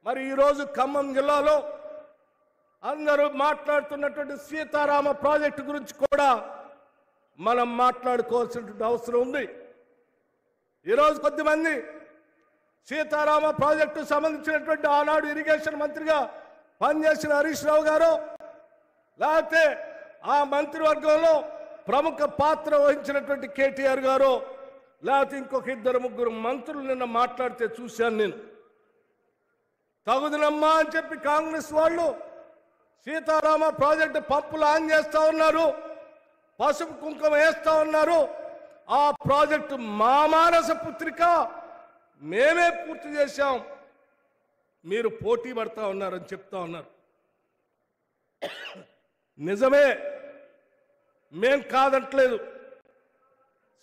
మరి ఈరోజు ఖమ్మం జిల్లాలో అందరూ మాట్లాడుతున్నటువంటి సీతారామ ప్రాజెక్టు గురించి కూడా మనం మాట్లాడుకోవాల్సినటువంటి అవసరం ఉంది. ఈరోజు కొద్దిమంది సీతారామ ప్రాజెక్టు సంబంధించినటువంటి ఆనాడు ఇరిగేషన్ మంత్రిగా పనిచేసిన హరీష్ రావు గారు, లేకపోతే ఆ మంత్రివర్గంలో ప్రముఖ పాత్ర వహించినటువంటి కేటీఆర్ గారు, లేకపోతే ఇంకొక 2-3 మంత్రులు నిన్న మాట్లాడితే చూశాను నేను. తగుదనమ్మా అని చెప్పి కాంగ్రెస్ వాళ్ళు సీతారామ ప్రాజెక్టు పంపులు ఆన్ చేస్తా ఉన్నారు, పసుపు కుంకుమ వేస్తా ఉన్నారు. ఆ ప్రాజెక్టు మా మానస పుత్రిక, మేమే పూర్తి చేశాం, మీరు పోటీ పడతా ఉన్నారని చెప్తా ఉన్నారు. నిజమే, మేం కాదంటలేదు.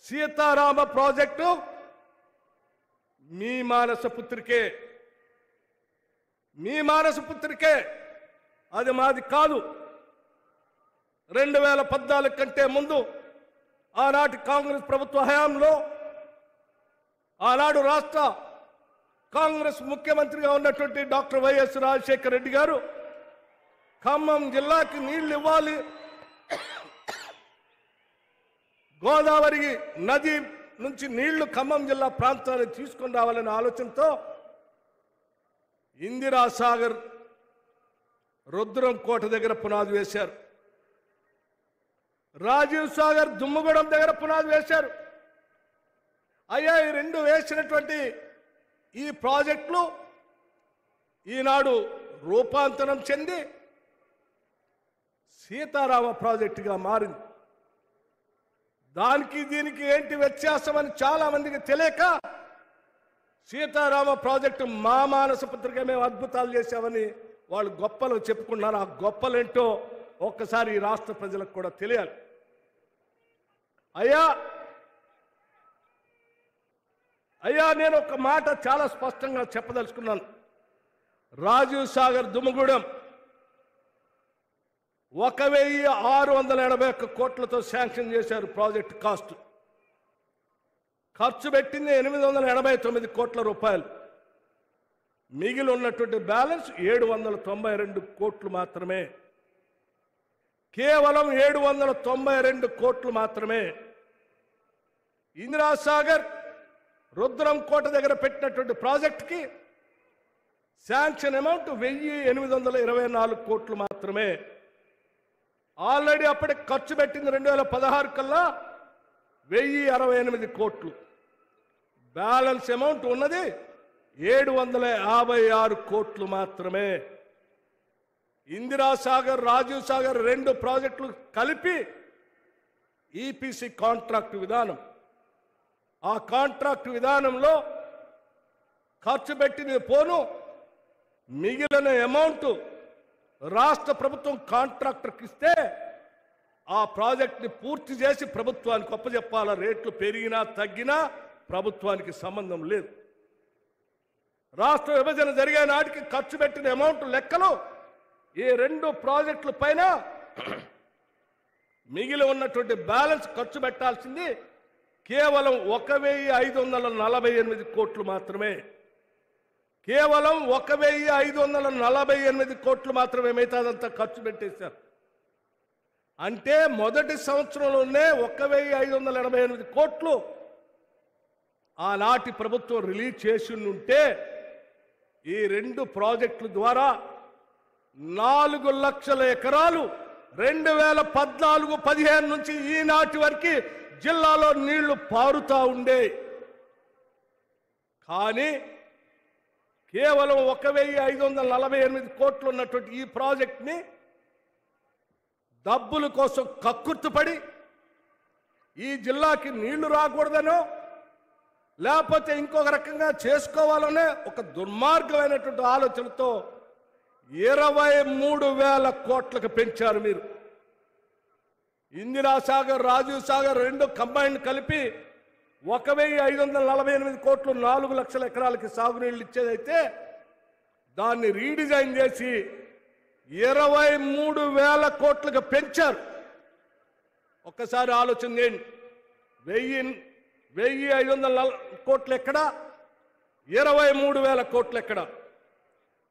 సీతారామ ప్రాజెక్టు మీ మానస పుత్రికే, మీ మానస పుత్రికే, అది మాది కాదు. 2014 కంటే ముందు ఆనాటి కాంగ్రెస్ ప్రభుత్వ హయాంలో ఆనాడు రాష్ట్ర కాంగ్రెస్ ముఖ్యమంత్రిగా ఉన్నటువంటి డాక్టర్ వైఎస్ రాజశేఖర రెడ్డి గారు ఖమ్మం జిల్లాకి నీళ్లు ఇవ్వాలి, గోదావరి నది నుంచి నీళ్లు ఖమ్మం జిల్లా ప్రాంతానికి తీసుకొని రావాలనే ఆలోచనతో ఇందిరాసాగర్ రుద్రం కోట దగ్గర పునాది వేశారు, రాజీవ్ సాగర్ దుమ్మగూడెం దగ్గర పునాది వేశారు. అయ్యా, ఈ 2 వేసినటువంటి ఈ ప్రాజెక్టులు ఈనాడు రూపాంతరం చెంది సీతారామ ప్రాజెక్టుగా మారింది. దానికి దీనికి ఏంటి వ్యత్యాసం అని చాలా మందికి తెలియక సీతారామ ప్రాజెక్టు మా మానస పుత్రిక, మేము అద్భుతాలు చేశామని వాళ్ళు గొప్పలు చెప్పుకున్నారు. ఆ గొప్పలేంటో ఒక్కసారి ఈ రాష్ట్ర ప్రజలకు కూడా తెలియాలి. అయ్యా నేను ఒక మాట చాలా స్పష్టంగా చెప్పదలుచుకున్నాను. రాజీవ్ సాగర్ దుమ్మగూడెం 1681 కోట్లతో శాంక్షన్ చేశారు ప్రాజెక్టు కాస్ట్. ఖర్చు పెట్టింది 889 కోట్ల రూపాయలు. మిగిలి ఉన్నటువంటి బ్యాలెన్స్ 792 కోట్లు మాత్రమే, కేవలం 792 కోట్లు మాత్రమే. ఇందిరాసాగర్ రుద్రం కోట దగ్గర పెట్టినటువంటి ప్రాజెక్టుకి శాంక్షన్ అమౌంట్ 1824 కోట్లు మాత్రమే. ఆల్రెడీ అప్పటికి ఖర్చు పెట్టింది 2016 కల్లా 1068 కోట్లు. బ్యాలెన్స్ అమౌంట్ ఉన్నది 756 కోట్లు మాత్రమే. ఇందిరాసాగర్, రాజీవ్ సాగర్ 2 ప్రాజెక్టులు కలిపి ఈపీసీ కాంట్రాక్ట్ విధానం. ఆ కాంట్రాక్ట్ విధానంలో ఖర్చు పెట్టినది పోను, మిగిలిన అమౌంట్ రాష్ట్ర ప్రభుత్వం కాంట్రాక్టర్కి ఇస్తే ఆ ప్రాజెక్ట్ని పూర్తి చేసి ప్రభుత్వానికి అప్పచెప్పాల. రేట్లు పెరిగినా తగ్గినా ప్రభుత్వానికి సంబంధం లేదు. రాష్ట్ర విభజన జరిగే నాటికి ఖర్చు పెట్టిన అమౌంట్ లెక్కలు ఈ 2 ప్రాజెక్టుల పైన మిగిలి ఉన్నటువంటి బ్యాలెన్స్ ఖర్చు పెట్టాల్సింది కేవలం 1548 కోట్లు మాత్రమే. కేవలం 1548 కోట్లు మాత్రమే. మిగతాదంతా ఖర్చు పెట్టేశారు. అంటే మొదటి సంవత్సరంలోనే 1548 కోట్లు ఆనాటి ప్రభుత్వం రిలీజ్ చేసి ఉంటే ఈ 2 ప్రాజెక్టుల ద్వారా 4 లక్షల ఎకరాలు 2014-15 నుంచి ఈనాటి వరకు జిల్లాలో నీళ్లు పారుతా ఉండే. కానీ కేవలం 1548 కోట్లు ఉన్నటువంటి ఈ ప్రాజెక్ట్ని డబ్బుల కోసం కక్కుర్తిపడి ఈ జిల్లాకి నీళ్లు రాకూడదనో లేకపోతే ఇంకొక రకంగా చేసుకోవాలనే ఒక దుర్మార్గమైనటువంటి ఆలోచనతో 23,000 కోట్లకు పెంచారు మీరు. ఇందిరాసాగర్, రాజీవ్ సాగర్ 2 కంబైన్ కలిపి 1548 కోట్లు 4 లక్షల ఎకరాలకి సాగునీళ్ళు ఇచ్చేదైతే దాన్ని రీడిజైన్ చేసి 23,000 కోట్లకు పెంచారు. ఒక్కసారి ఆలోచన చేయండి. 1,500 కోట్లు ఎక్కడ, 23,000 కోట్లు ఎక్కడ?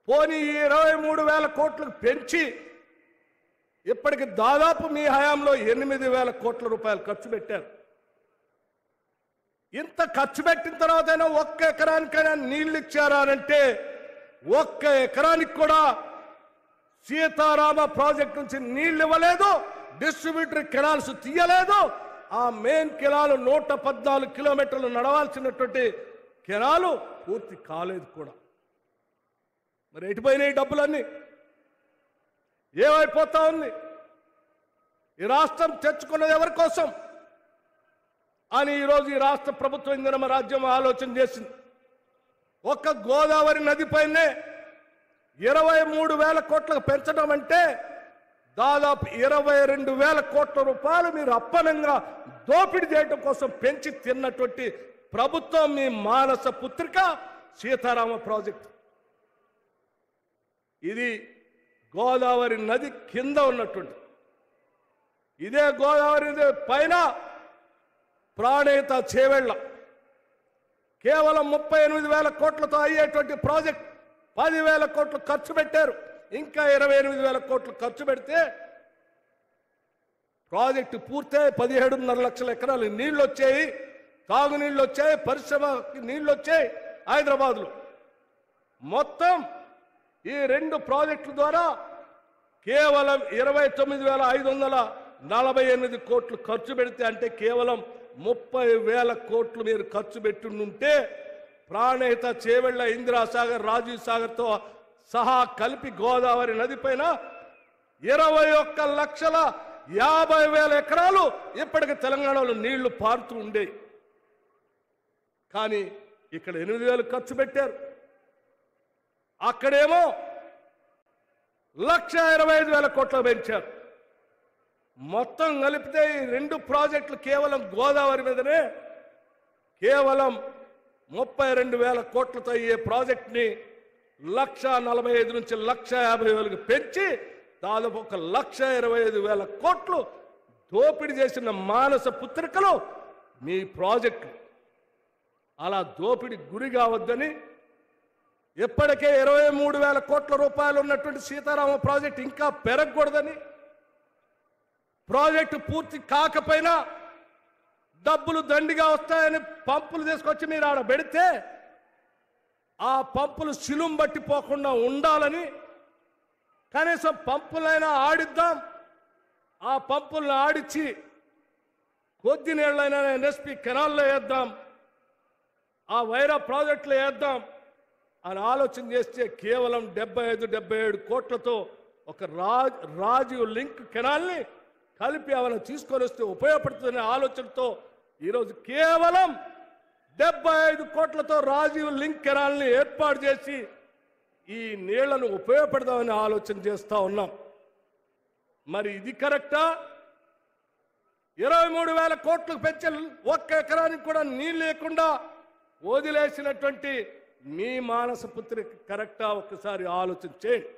పోనీ 23,000 కోట్లకు పెంచి ఇప్పటికి దాదాపు మీ హయాంలో 8,000 కోట్ల రూపాయలు ఖర్చు పెట్టారు. ఇంత ఖర్చు పెట్టిన తర్వాతైనా ఒక్క ఎకరానికైనా నీళ్లు ఇచ్చారా అంటే ఒక్క ఎకరానికి కూడా సీతారామ ప్రాజెక్ట్ నుంచి నీళ్లు ఇవ్వలేదు. డిస్ట్రిబ్యూటరీ కెనాల్స్ తీయలేదు. ఆ మెయిన్ కెనాలు 114 కిలోమీటర్లు నడవాల్సినటువంటి కెనాలు పూర్తి కాలేదు కూడా. మరి ఎటుపోయినాయి డబ్బులన్నీ? ఏమైపోతా ఉంది? ఈ రాష్ట్రం తెచ్చుకున్నది ఎవరి కోసం అని ఈరోజు ఈ రాష్ట్ర ప్రభుత్వం ఇందిరమ్మ రాజ్యం ఆలోచన చేసింది. ఒక్క గోదావరి నదిపైనే 23,000 కోట్లకు పెంచడం అంటే దాదాపు 22,000 కోట్ల రూపాయలు మీరు అప్పనంగా దోపిడీ చేయడం కోసం పెంచి తిన్నటువంటి ప్రభుత్వం మీ మానస పుత్రిక సీతారామ ప్రాజెక్టు. ఇది గోదావరి నది కింద ఉన్నటువంటి, ఇదే గోదావరి పైన ప్రాణేత చేవెళ్ళ కేవలం 38,000 కోట్లతో అయ్యేటువంటి ప్రాజెక్ట్ 10,000 కోట్లు ఖర్చు పెట్టారు. ఇంకా 28,000 కోట్లు ఖర్చు పెడితే ప్రాజెక్టు పూర్తయి 17.5 లక్షల ఎకరాలు నీళ్లు వచ్చాయి, తాగునీళ్ళు వచ్చాయి, పరిశ్రమకి నీళ్లు వచ్చాయి. హైదరాబాద్లో మొత్తం ఈ 2 ప్రాజెక్టుల ద్వారా కేవలం 29,548 కోట్లు ఖర్చు పెడితే, అంటే కేవలం 30,000 కోట్లు మీరు ఖర్చు పెట్టుంటే ప్రాణహిత, చేవెళ్ల, ఇందిరాసాగర్, రాజీవ్ సాగర్తో సహా కలిపి గోదావరి నది పైన 21,50,000 ఎకరాలు ఇప్పటికి తెలంగాణలో నీళ్లు పారుతూ ఉండేవి. కానీ ఇక్కడ 8,000 ఖర్చు పెట్టారు. అక్కడేమో 1,25,000 కోట్లు పెంచారు. మొత్తం కలిపితే ఈ 2 ప్రాజెక్టులు కేవలం గోదావరి మీదనే కేవలం 32,000 కోట్లతో అయ్యే ప్రాజెక్ట్ని 1,45,000 నుంచి 1,50,000 పెంచి దాదాపు 1,25,000 కోట్లు దోపిడీ చేసిన మానస పుత్రికలు మీ ప్రాజెక్టు. అలా దోపిడీ గురి కావద్దని ఇప్పటికే 23,000 కోట్ల రూపాయలు ఉన్నటువంటి సీతారామ ప్రాజెక్టు ఇంకా పెరగకూడదని, ప్రాజెక్టు పూర్తి కాకపోయినా డబ్బులు దండిగా వస్తాయని పంపులు తీసుకొచ్చి మీరు ఆడ పెడితే ఆ పంపులు శిలుం బట్టిపోకుండా ఉండాలని కనీసం పంపులైనా ఆడిద్దాం, ఆ పంపులను ఆడిచ్చి కొద్ది నీళ్ళైనా ఎన్ఎస్పి కెనాల్లో వేద్దాం, ఆ వైరా ప్రాజెక్టులో వేద్దాం అని ఆలోచన చేస్తే కేవలం 75-77 కోట్లతో ఒక రాజీవ్ లింక్ కెనాల్ని కలిపి అవన్నీ తీసుకొని వస్తే ఉపయోగపడుతుందనే ఆలోచనతో ఈరోజు కేవలం 75 కోట్లతో రాజీవ్ లింక్ కెనాల్ని ఏర్పాటు చేసి ఈ నీళ్లను ఉపయోగపెడదామని ఆలోచన చేస్తూ ఉన్నాం. మరి ఇది కరెక్టా? 23,000 కోట్లకు పెంచి ఒక్క ఎకరానికి కూడా నీళ్ళు లేకుండా వదిలేసినటువంటి మీ మానస పుత్రిక కరెక్టా? ఒక్కసారి ఆలోచన చేయండి.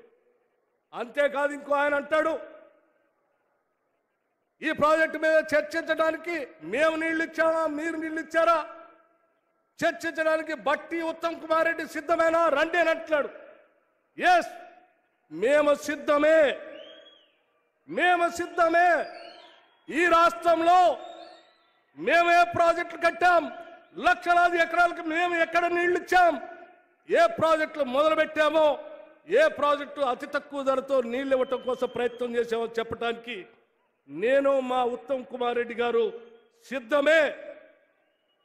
అంతేకాదు ఇంకో ఆయన అంటాడు, ఈ ప్రాజెక్టు మీద చర్చించడానికి మేము నీళ్ళు ఇచ్చామా, మీరు నీళ్ళు ఇచ్చారా, చర్చించడానికి బట్టి ఉత్తమ్ కుమార్ రెడ్డి సిద్ధమేనా, రండి అని అంటున్నాడు. ఎస్, మేము సిద్ధమే, మేము సిద్ధమే. ఈ రాష్ట్రంలో మేము ఏ ప్రాజెక్టులు కట్టాం, లక్షలాది ఎకరాలకు మేము ఎక్కడ నీళ్లు ఇచ్చాం, ఏ ప్రాజెక్టులు మొదలుపెట్టామో, ఏ ప్రాజెక్టు అతి తక్కువ ధరతో నీళ్ళు ఇవ్వటం కోసం ప్రయత్నం చేసామో చెప్పడానికి నేను మా ఉత్తమ్ కుమార్ రెడ్డి గారు సిద్ధమే.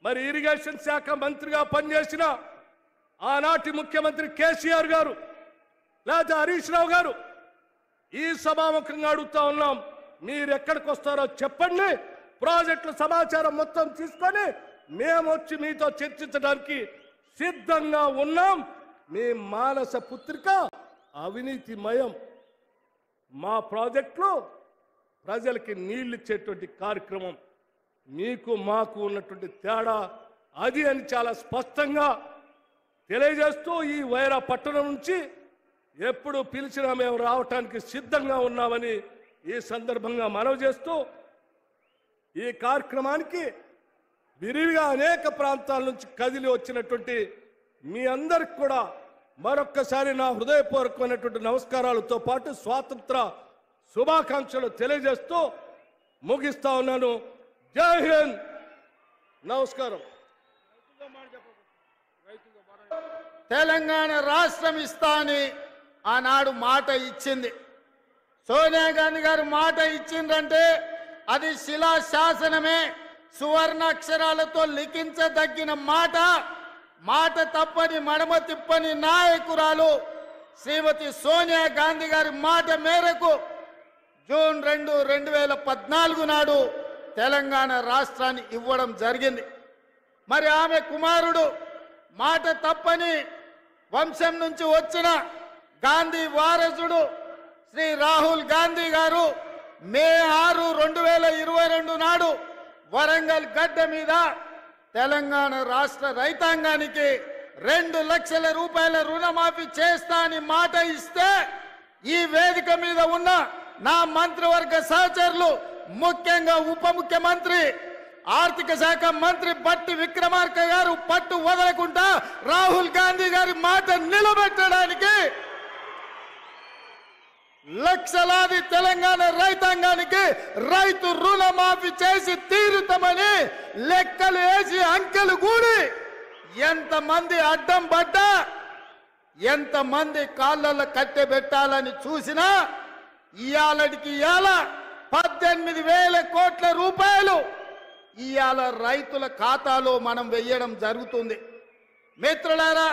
మరి ఇరిగేషన్ శాఖ మంత్రిగా పనిచేసిన ఆనాటి ముఖ్యమంత్రి కేసీఆర్ గారు లేదా హరీష్ రావు గారు ఈ సభాముఖంగా అడుగుతా ఉన్నాం, మీరు ఎక్కడికి వస్తారో చెప్పండి, ప్రాజెక్టుల సమాచారం మొత్తం తీసుకొని మేము వచ్చి మీతో చర్చించడానికి సిద్ధంగా ఉన్నాం. మీ మానస పుత్రిక అవినీతిమయం. మా ప్రాజెక్టులో ప్రజలకి నీళ్ళు ఇచ్చేటువంటి కార్యక్రమం, మీకు మాకు ఉన్నటువంటి తేడా అది అని చాలా స్పష్టంగా తెలియజేస్తూ ఈ వైరా పట్టణం నుంచి ఎప్పుడు పిలిచినా మేము రావటానికి సిద్ధంగా ఉన్నామని ఈ సందర్భంగా మనవి చేస్తూ ఈ కార్యక్రమానికి విరివిగా అనేక ప్రాంతాల నుంచి కదిలి వచ్చినటువంటి మీ అందరికి కూడా మరొక్కసారి నా హృదయపూర్వకమైనటువంటి నమస్కారాలతో పాటు స్వాతంత్ర శుభాకాంక్షలు తెలియజేస్తూ ముగిస్తా ఉన్నాను. జై హింద్, నమస్కారం. తెలంగాణ రాష్ట్రం ఇస్తా అని ఆనాడు మాట ఇచ్చింది. సోనియా గాంధీ గారు మాట ఇచ్చిందంటే అది శిలా శాసనమే, సువర్ణాక్షరాలతో లిఖించదగిన మాట. మాట తప్పని మడమ తిప్పని నాయకురాలు శ్రీమతి సోనియా గాంధీ గారి మాట మేరకు జూన్ 2, 2014 నాడు తెలంగాణ రాష్ట్రాన్ని ఇవ్వడం జరిగింది. మరి ఆమె కుమారుడు మాట తప్పని వంశం నుంచి వచ్చిన గాంధీ వారసుడు శ్రీ రాహుల్ గాంధీ గారు మే 6, 2022 నాడు వరంగల్ గడ్డ మీద తెలంగాణ రాష్ట్ర రైతాంగానికి 2 లక్షల రూపాయల రుణమాఫీ చేస్తా అని మాట ఇస్తే ఈ వేదిక మీద ఉన్న నా మంత్రివర్గ సహచరులు, ముఖ్యంగా ఉప ముఖ్యమంత్రి ఆర్థిక శాఖ మంత్రి బట్టి విక్రమార్క గారు పట్టు వదలకుండా రాహుల్ గాంధీ గారి మాట నిలబెట్టడానికి లక్షలాది తెలంగాణ రైతాంగానికి రైతు రుణమాఫీ చేసి తీరుతామని లెక్కలు వేసి అంకెలు కూడి ఎంతమంది అడ్డం పడ్డా, ఎంతమంది కాళ్ళల్లో కట్టెబెట్టాలని చూసినా ఇయాలటికి ఇయాల 18,000 కోట్ల రూపాయలు ఇయాల రైతుల ఖాతాలో మనం వెయ్యడం జరుగుతుంది. మిత్రులారా,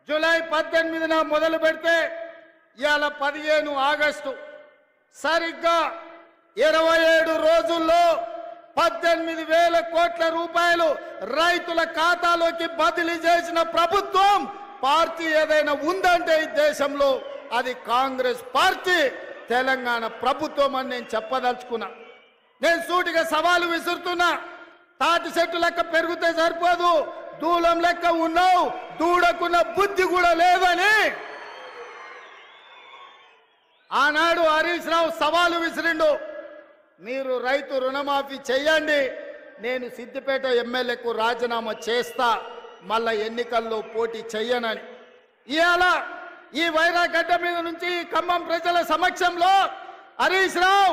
జూలై 18న మొదలు పెడితే ఇవాళ 15 ఆగస్టు, సరిగ్గా 27 రోజుల్లో 18,000 కోట్ల రూపాయలు రైతుల ఖాతాలోకి బదిలీ చేసిన ప్రభుత్వం పార్టీ ఏదైనా ఉందంటే ఈ దేశంలో అది కాంగ్రెస్ పార్టీ, తెలంగాణ ప్రభుత్వం అని నేను చెప్పదలుచుకున్నా. నేను సూటిగా సవాలు విసురుతున్నా. తాటి చెట్టు లెక్క పెరిగితే సరిపోదు, దూలం లెక్క ఉన్నావు, దూడకున్న బుద్ధి కూడా లేదని ఆనాడు హరీష్ రావు సవాలు విసిరిండు. మీరు రైతు రుణమాఫీ చేయండి, నేను సిద్దిపేట ఎమ్మెల్యేకు రాజీనామా చేస్తా, మళ్ళా ఎన్నికల్లో పోటీ చెయ్యనని. ఇవాళ ఈ వైరాగడ్డ మీద నుంచి ఖమ్మం ప్రజల సమక్షంలో హరీష్ రావు,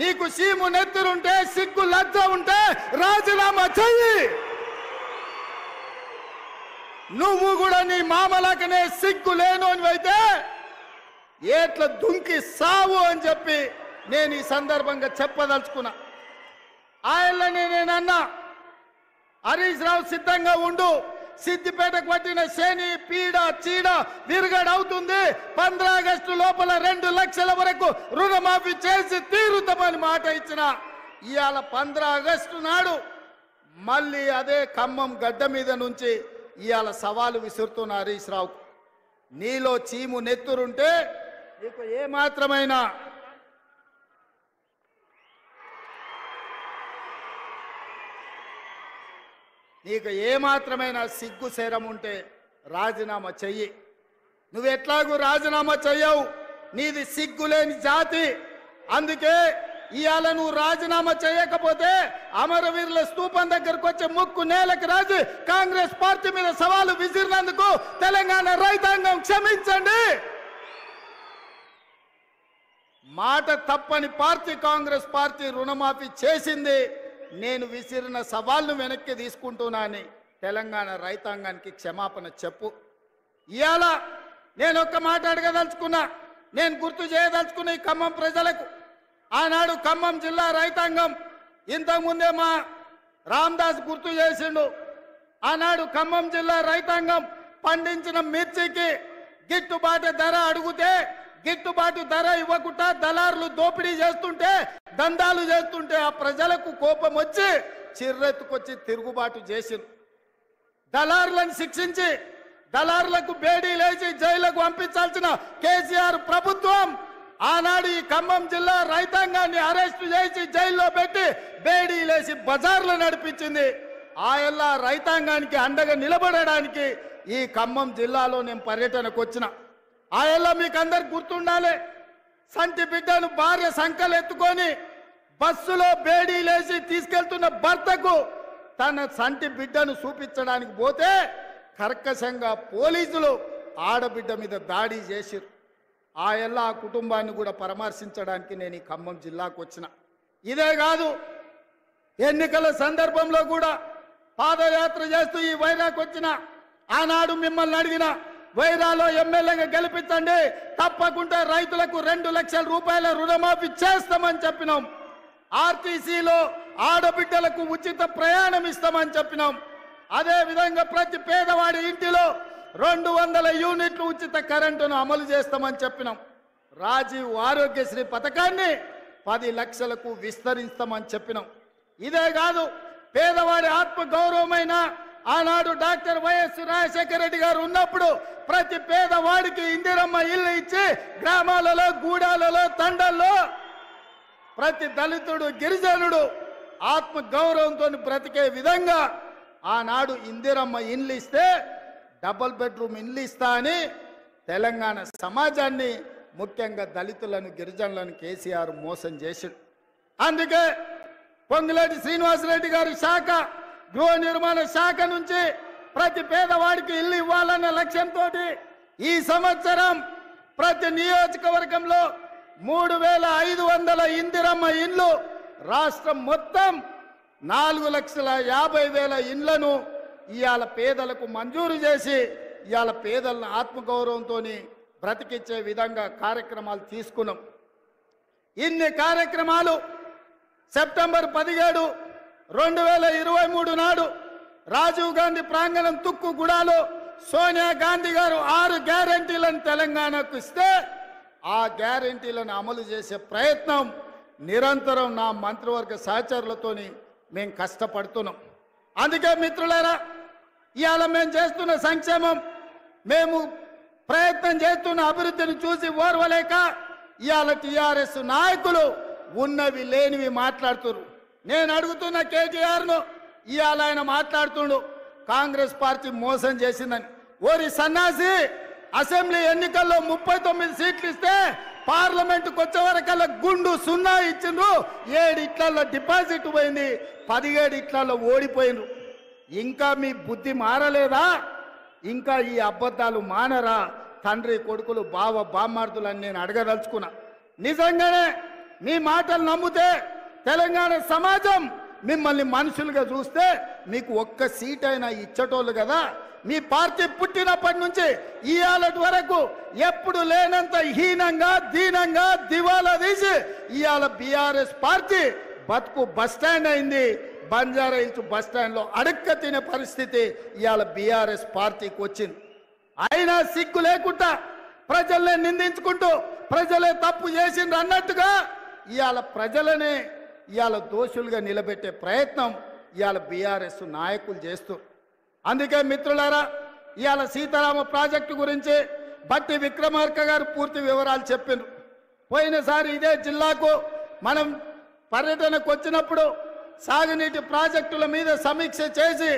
నీకు సీము నెత్తురుంటే, సిగ్గు లజ్జ ఉంటే రాజీనామా చెయ్యి. నువ్వు కూడా నీ మామలకనే సిగ్గు లేనోని అయితే ఏట్ల దుంకి సావు అని చెప్పి నేను ఈ సందర్భంగా చెప్పదలుచుకున్నా. ఆయనని నేనన్నా, హరీష్ రావు సిద్ధంగా ఉండు, సిద్దిపేటకు పట్టిన శని పీడ చీడ విరుగడవుతుంది, 15 ఆగస్టు లోపల 2 లక్షల వరకు రుణమాఫీ చేసి తీరుతామని మాట ఇచ్చిన ఇవాళ 15 ఆగస్టు నాడు మళ్ళీ అదే ఖమ్మం గడ్డ మీద నుంచి ఇవాళ సవాలు విసురుతున్న హరీష్ రావు, నీలో చీము నెత్తురుంటే నీకు ఏమాత్రమైన సిగ్గు శరం ఉంటే రాజీనామా చెయ్యి. నువ్వు ఎట్లాగూ రాజీనామా చెయ్యవు, నీది సిగ్గులేని జాతి. అందుకే ఇవాళ నువ్వు రాజీనామా చేయకపోతే అమరవీరుల స్తూపం దగ్గరకు వచ్చే ముక్కు నేలకు రాజు కాంగ్రెస్ పార్టీ మీద సవాలు విసిరినందుకు తెలంగాణ రైతాంగం క్షమించండి. మాట తప్పని పార్టీ కాంగ్రెస్ పార్టీ రుణమాఫీ చేసింది. నేను విసిరిన సవాళ్లు వెనక్కి తీసుకుంటున్నానని తెలంగాణ రైతాంగానికి క్షమాపణ చెప్పు. ఇవాళ నేను ఒక్క మాట అడగదలుచుకున్నా, నేను గుర్తు చేయదలుచుకున్న ఈ ఖమ్మం ప్రజలకు, ఆనాడు ఖమ్మం జిల్లా రైతాంగం ఇంతకుముందే మా రామదాస్ గుర్తు చేసిండు. ఆనాడు ఖమ్మం జిల్లా రైతాంగం పండించిన మిర్చికి గిట్టుబాటు ధర అడిగితే గిట్టుబాటు ధర ఇవ్వకుండా దళారులు దోపిడీ చేస్తుంటే, దందాలు చేస్తుంటే ఆ ప్రజలకు కోపం వచ్చి చిర్రెత్తుకొచ్చి తిరుగుబాటు చేసింది. దళారులను శిక్షించి దళారులకు బేడీ లేచి జైలుకు పంపించాల్సిన కేసీఆర్ ప్రభుత్వం ఆనాడు ఈ ఖమ్మం జిల్లా రైతాంగాన్ని అరెస్టు చేసి జైల్లో పెట్టి బేడీ లేచి బజార్లు నడిపించింది. ఆయల్లా రైతాంగానికి అండగా నిలబడడానికి ఈ ఖమ్మం జిల్లాలో నేను పర్యటనకు వచ్చిన. ఆయల్లా మీకు అందరికి గుర్తుండాలి, సంటి బిడ్డను భార్య సంకలు ఎత్తుకొని బస్సులో బేడీ లేచి తీసుకెళ్తున్న భర్తకు తన సంటి బిడ్డను చూపించడానికి పోతే కర్కశంగా పోలీసులు ఆడబిడ్డ మీద దాడి చేసిరు. ఆయల్లా ఆ కుటుంబాన్ని కూడా పరామర్శించడానికి నేను ఈ ఖమ్మం జిల్లాకు వచ్చిన. ఇదే కాదు, ఎన్నికల సందర్భంలో కూడా పాదయాత్ర చేస్తూ ఈ వైరాకు వచ్చిన ఆనాడు మిమ్మల్ని అడిగిన వైరాలో ఎమ్మెల్యేగా గెలిపించండి, తప్పకుండా రైతులకు 2 లక్షల రూపాయల రుణమాఫీ చేస్తామని చెప్పినాం. ఆర్టీసీలో ఆడబిడ్డలకు ఉచిత ప్రయాణం ఇస్తామని చెప్పినాం. అదే విధంగా ప్రతి పేదవాడి ఇంటిలో 200 యూనిట్లు ఉచిత కరెంటును అమలు చేస్తామని చెప్పినాం. రాజీవ్ ఆరోగ్యశ్రీ పథకాన్ని 10 లక్షలకు విస్తరిస్తామని చెప్పినాం. ఇదే కాదు, పేదవాడి ఆత్మ గౌరవమైన ఆనాడు డాక్టర్ వైఎస్ రాజశేఖర రెడ్డి గారు ఉన్నప్పుడు ప్రతి పేదవాడికి ఇందిరమ్మ ఇల్లు ఇచ్చి గ్రామాలలో, గూడాలలో, తండల్లో ప్రతి దళితుడు, గిరిజనుడు ఆత్మ గౌరవంతో బ్రతికే విధంగా ఆనాడు ఇందిరమ్మ ఇల్లు ఇస్తే డబుల్ బెడ్రూమ్ ఇల్లు ఇస్తా అని తెలంగాణ సమాజాన్ని, ముఖ్యంగా దళితులను, గిరిజనులను కేసీఆర్ మోసం చేశాడు. అందుకే పొంగులేటి శ్రీనివాసరెడ్డి గారి శాఖ, గృహ నిర్మాణ శాఖ నుంచి ప్రతి పేదవాడికి ఇల్లు ఇవ్వాలన్న లక్ష్యంతో ఈ సంవత్సరం ప్రతి నియోజకవర్గంలో 3500 ఇందిరమ్మ ఇండ్లు, రాష్ట్రం మొత్తం 4,50,000 ఇండ్లను ఇవాళ పేదలకు మంజూరు చేసి ఇవాళ పేదలను ఆత్మగౌరవంతో బ్రతికించే విధంగా కార్యక్రమాలు తీసుకున్నాం. ఇన్ని కార్యక్రమాలు సెప్టెంబర్ 17, 2023 నాడు రాజీవ్ గాంధీ ప్రాంగణం తుక్కుగూడలో సోనియా గాంధీ గారు 6 గ్యారెంటీలను తెలంగాణకు ఇస్తే ఆ గ్యారెంటీలను అమలు చేసే ప్రయత్నం నిరంతరం నా మంత్రివర్గ సహచరులతోని మేము కష్టపడుతున్నాం. అందుకే మిత్రులారా, ఇవాళ మేము చేస్తున్న సంక్షేమం, మేము ప్రయత్నం చేస్తున్న అభివృద్ధిని చూసి ఓర్వలేక ఇవాళ టీఆర్ఎస్ నాయకులు ఉన్నవి లేనివి మాట్లాడుతున్నారు. నేను అడుగుతున్న కేటీఆర్ను, ఇవాళ ఆయన మాట్లాడుతుండు కాంగ్రెస్ పార్టీ మోసం చేసిందని. ఓరి సన్నాసి, అసెంబ్లీ ఎన్నికల్లో 39 సీట్లు ఇస్తే పార్లమెంటుకు వచ్చే వరకల్లా గుండు 0 ఇచ్చిండ్రు. 7 ఇట్లలో డిపాజిట్ పోయింది, 17 ఇట్లలో ఓడిపోయిండ్రు. ఇంకా మీ బుద్ధి మారలేదా? ఇంకా ఈ అబద్ధాలు మానరా? తండ్రి కొడుకులు, బావ బామ్మార్దులని నేను అడగదలుచుకున్నా. నిజంగానే మీ మాటలు నమ్మితే తెలంగాణ సమాజం మిమ్మల్ని మనుషులుగా చూస్తే మీకు ఒక్క సీట్ అయినా ఇచ్చటోళ్ళు కదా. మీ పార్టీ పుట్టినప్పటి నుంచి ఇవాళ వరకు ఎప్పుడు లేనంత హీనంగా, దీనంగా దివాలా తీసి ఇవాళ బీఆర్ఎస్ పార్టీ బతుకు బస్టాండ్ అయింది. బంజారా హిల్స్ బస్టాండ్లో అడక్క తినే పరిస్థితి ఇవాళ బీఆర్ఎస్ పార్టీకి వచ్చింది. అయినా సిగ్గు లేకుండా ప్రజల్ని నిందించుకుంటూ ప్రజలే తప్పు చేసిండ్రు అన్నట్టుగా ఇవాళ ప్రజలనే ఇవాళ దోషులుగా నిలబెట్టే ప్రయత్నం ఇవాళ బీఆర్ఎస్ నాయకులు చేస్తూ. అందుకే మిత్రులారా, ఇవాళ సీతారామ ప్రాజెక్టు గురించి బట్టి విక్రమార్క గారు పూర్తి వివరాలు చెప్పిండ్రు. పోయినసారి ఇదే జిల్లాకు మనం పర్యటనకు వచ్చినప్పుడు సాగునీటి ప్రాజెక్టుల మీద సమీక్ష చేసి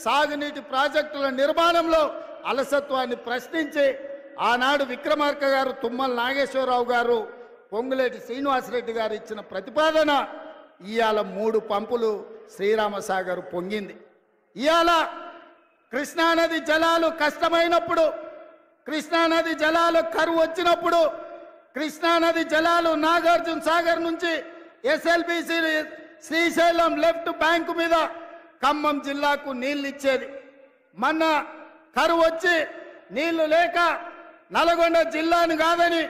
సాగునీటి ప్రాజెక్టుల నిర్మాణంలో అలసత్వాన్ని ప్రశ్నించి ఆనాడు విక్రమార్క గారు, తుమ్మల నాగేశ్వరరావు గారు, పొంగులేటి శ్రీనివాసరెడ్డి గారు ఇచ్చిన ప్రతిపాదన ఇవాళ 3 పంపులు శ్రీరామ సాగర్ పొంగింది. ఇవాళ కృష్ణానది జలాలు కష్టమైనప్పుడు, కృష్ణానది జలాలు కరువు వచ్చినప్పుడు, కృష్ణానది జలాలు నాగార్జున సాగర్ నుంచి ఎస్ఎల్బిసి శ్రీశైలం లెఫ్ట్ బ్యాంకు మీద ఖమ్మం జిల్లాకు నీళ్లు ఇచ్చేది. మొన్న కరువు వచ్చి నీళ్లు లేక నల్గొండ జిల్లాను కాదని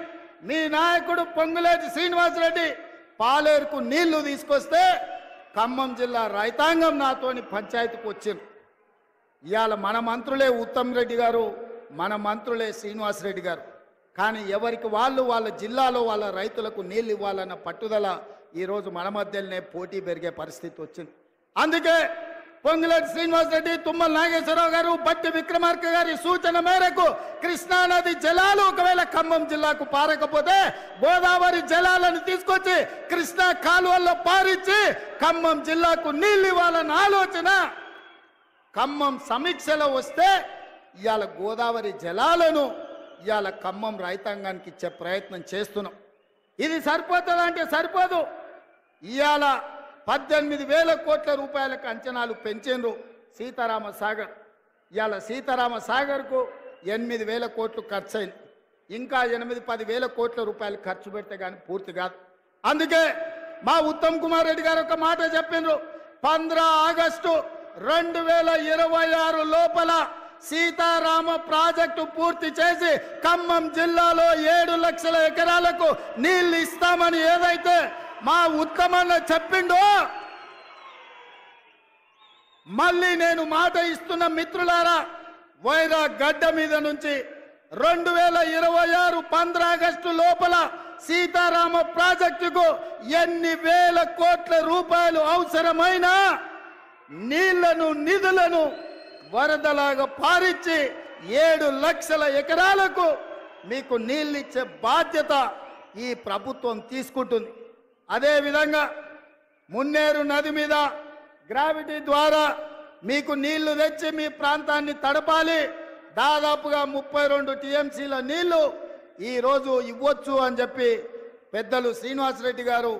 మీ నాయకుడు పొంగులేటి శ్రీనివాసరెడ్డి పాలేరుకు నీళ్లు తీసుకొస్తే ఖమ్మం జిల్లా రైతాంగం నాతోని పంచాయతీకి వచ్చింది. ఇవాళ మన మంత్రులే ఉత్తమ్ రెడ్డి గారు, మన మంత్రులే శ్రీనివాసరెడ్డి గారు. కానీ ఎవరికి వాళ్ళు వాళ్ళ జిల్లాలో వాళ్ళ రైతులకు నీళ్ళు ఇవ్వాలన్న పట్టుదల ఈరోజు మన మధ్యలోనే పోటీ పెరిగే పరిస్థితి వచ్చింది. అందుకే పొంగులేటి శ్రీనివాసరెడ్డి, తుమ్మల నాగేశ్వరరావు గారు, బట్టి విక్రమార్క గారి సూచన మేరకు కృష్ణానది జలాలు ఒకవేళ ఖమ్మం జిల్లాకు పారకపోతే గోదావరి జలాలను తీసుకొచ్చి కృష్ణా కాలువల్లో పారించి ఖమ్మం జిల్లాకు నీళ్ళు ఇవ్వాలన్న ఆలోచన ఖమ్మం సమీక్షలో వస్తే ఇవాళ గోదావరి జలాలను ఇవాళ ఖమ్మం రైతాంగానికి ఇచ్చే ప్రయత్నం చేస్తున్నాం. ఇది సరిపోతుందా అంటే సరిపోదు. ఇవాళ 18,000 కోట్ల రూపాయలకు అంచనాలు పెంచిండ్రు సీతారామ సాగర్. ఇవాళ సీతారామ సాగర్కు 8,000 కోట్లు ఖర్చు అయింది. ఇంకా 8-10,000 కోట్ల రూపాయలు ఖర్చు పెడితే కానీ పూర్తి కాదు. అందుకే మా ఉత్తమ్ కుమార్ రెడ్డి గారు ఒక మాట చెప్పిండ్రు, 15 ఆగస్టు 2026 లోపల సీతారామ ప్రాజెక్టు పూర్తి చేసి ఖమ్మం జిల్లాలో 7 లక్షల ఎకరాలకు నీళ్లు ఇస్తామని ఏదైతే మా ఉత్తమన్న చెప్పిండో, మళ్ళీ నేను మాట ఇస్తున్న మిత్రులారా, వైరా గడ్డ మీద నుంచి 2026 15 ఆగస్టు లోపల సీతారామ ప్రాజెక్టుకు ఎన్ని వేల కోట్ల రూపాయలు అవసరమైన నీళ్లను నిధులను వరదలాగా పారించి 7 లక్షల ఎకరాలకు మీకు నీళ్ళిచ్చే బాధ్యత ఈ ప్రభుత్వం తీసుకుంటుంది. అదేవిధంగా మున్నేరు నది మీద గ్రావిటీ ద్వారా మీకు నీళ్లు తెచ్చి మీ ప్రాంతాన్ని తడపాలి. దాదాపుగా 32 టీఎంసీల నీళ్లు ఈరోజు ఇవ్వచ్చు అని చెప్పి పెద్దలు శ్రీనివాసరెడ్డి గారు,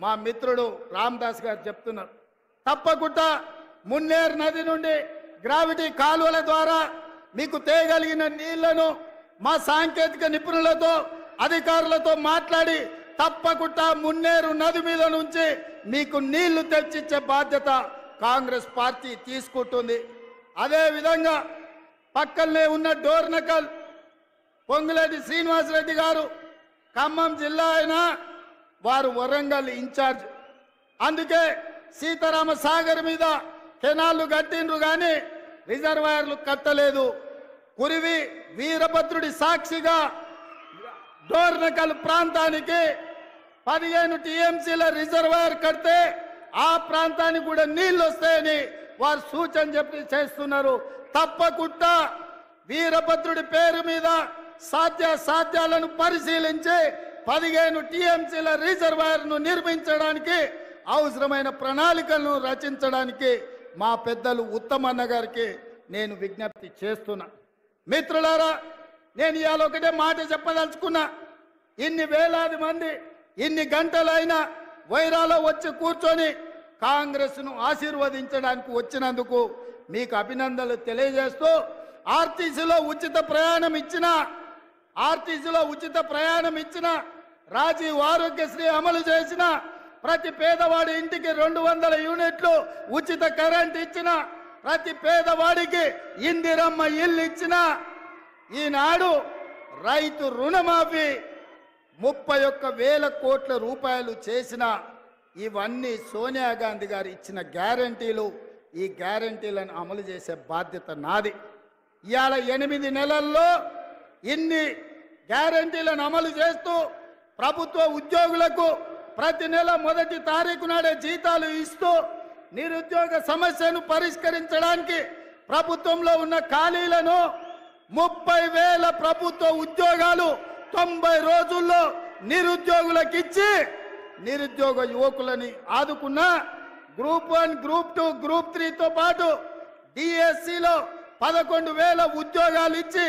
మా మిత్రుడు రామదాస్ గారు చెప్తున్నారు. తప్పకుండా మున్నేరు నది నుండి గ్రావిటీ కాలువల ద్వారా మీకు తేగలిగిన నీళ్లను మా సాంకేతిక నిపుణులతో అధికారులతో మాట్లాడి తప్పకుండా మున్నేరు నది మీద నుంచి మీకు నీళ్లు తెచ్చిచ్చే బాధ్యత కాంగ్రెస్ పార్టీ తీసుకుంటుంది. అదేవిధంగా పక్కనే ఉన్న డోర్నకల్ పొంగులేటి శ్రీనివాసరెడ్డి గారు ఖమ్మం జిల్లా అయినా వారు వరంగల్ ఇన్ఛార్జ్. అందుకే సీతారామ సాగర్ మీద కెనాళ్లు కట్టిండ్రు కానీ రిజర్వాయర్లు కట్టలేదు. కురివి వీరభద్రుడి సాక్షిగా డోర్నకల్ ప్రాంతానికి 15 టీఎంసీల రిజర్వాయర్ కడితే ఆ ప్రాంతానికి కూడా నీళ్లు వస్తాయని వారు సూచన చెప్పి చేస్తున్నారు. తప్పకుండా వీరభద్రుడి పేరు మీద సాధ్యాలను పరిశీలించి 15 టీఎంసీల రిజర్వాయర్ను నిర్మించడానికి అవసరమైన ప్రణాళికలను రచించడానికి మా పెద్దలు ఉత్తమన్న గారికి నేను విజ్ఞప్తి చేస్తున్నా. మిత్రులారా, నేను ఇవాళ ఒకటే మాట చెప్పదలుచుకున్నా. ఇన్ని వేలాది మంది ఇన్ని గంటలైనా వైరాలో వచ్చి కూర్చొని కాంగ్రెస్ను ఆశీర్వదించడానికి వచ్చినందుకు మీకు అభినందనలు తెలియజేస్తూ, ఆర్టీసీలో ఉచిత ప్రయాణం ఇచ్చిన రాజీవ్ ఆరోగ్యశ్రీ అమలు చేసిన ప్రతి పేదవాడి ఇంటికి 200 యూనిట్లు ఉచిత కరెంట్ ఇచ్చిన ప్రతి పేదవాడికి ఇందిరమ్మ ఇల్లు ఇచ్చిన ఈనాడు రైతు రుణమాఫీ 31,000 కోట్ల రూపాయలు చేసిన ఇవన్నీ సోనియా గాంధీ గారు ఇచ్చిన గ్యారంటీలు. ఈ గ్యారంటీలను అమలు చేసే బాధ్యత నాది. ఇవాళ 8 నెలల్లో ఇన్ని గ్యారంటీలను అమలు చేస్తూ ప్రభుత్వ ఉద్యోగులకు ప్రతి నెల 1వ తారీఖు నాడే జీతాలు ఇస్తూ నిరుద్యోగ సమస్యను పరిష్కరించడానికి ప్రభుత్వంలో ఉన్న ఖాళీలను 30,000 ప్రభుత్వ ఉద్యోగాలు 90 రోజుల్లో నిరుద్యోగులకు ఇచ్చి నిరుద్యోగ యువకులని ఆదుకున్న గ్రూప్ 1, గ్రూప్ 2, గ్రూప్ 3తో పాటు డిఎస్సిలో 11,000 ఉద్యోగాలు ఇచ్చి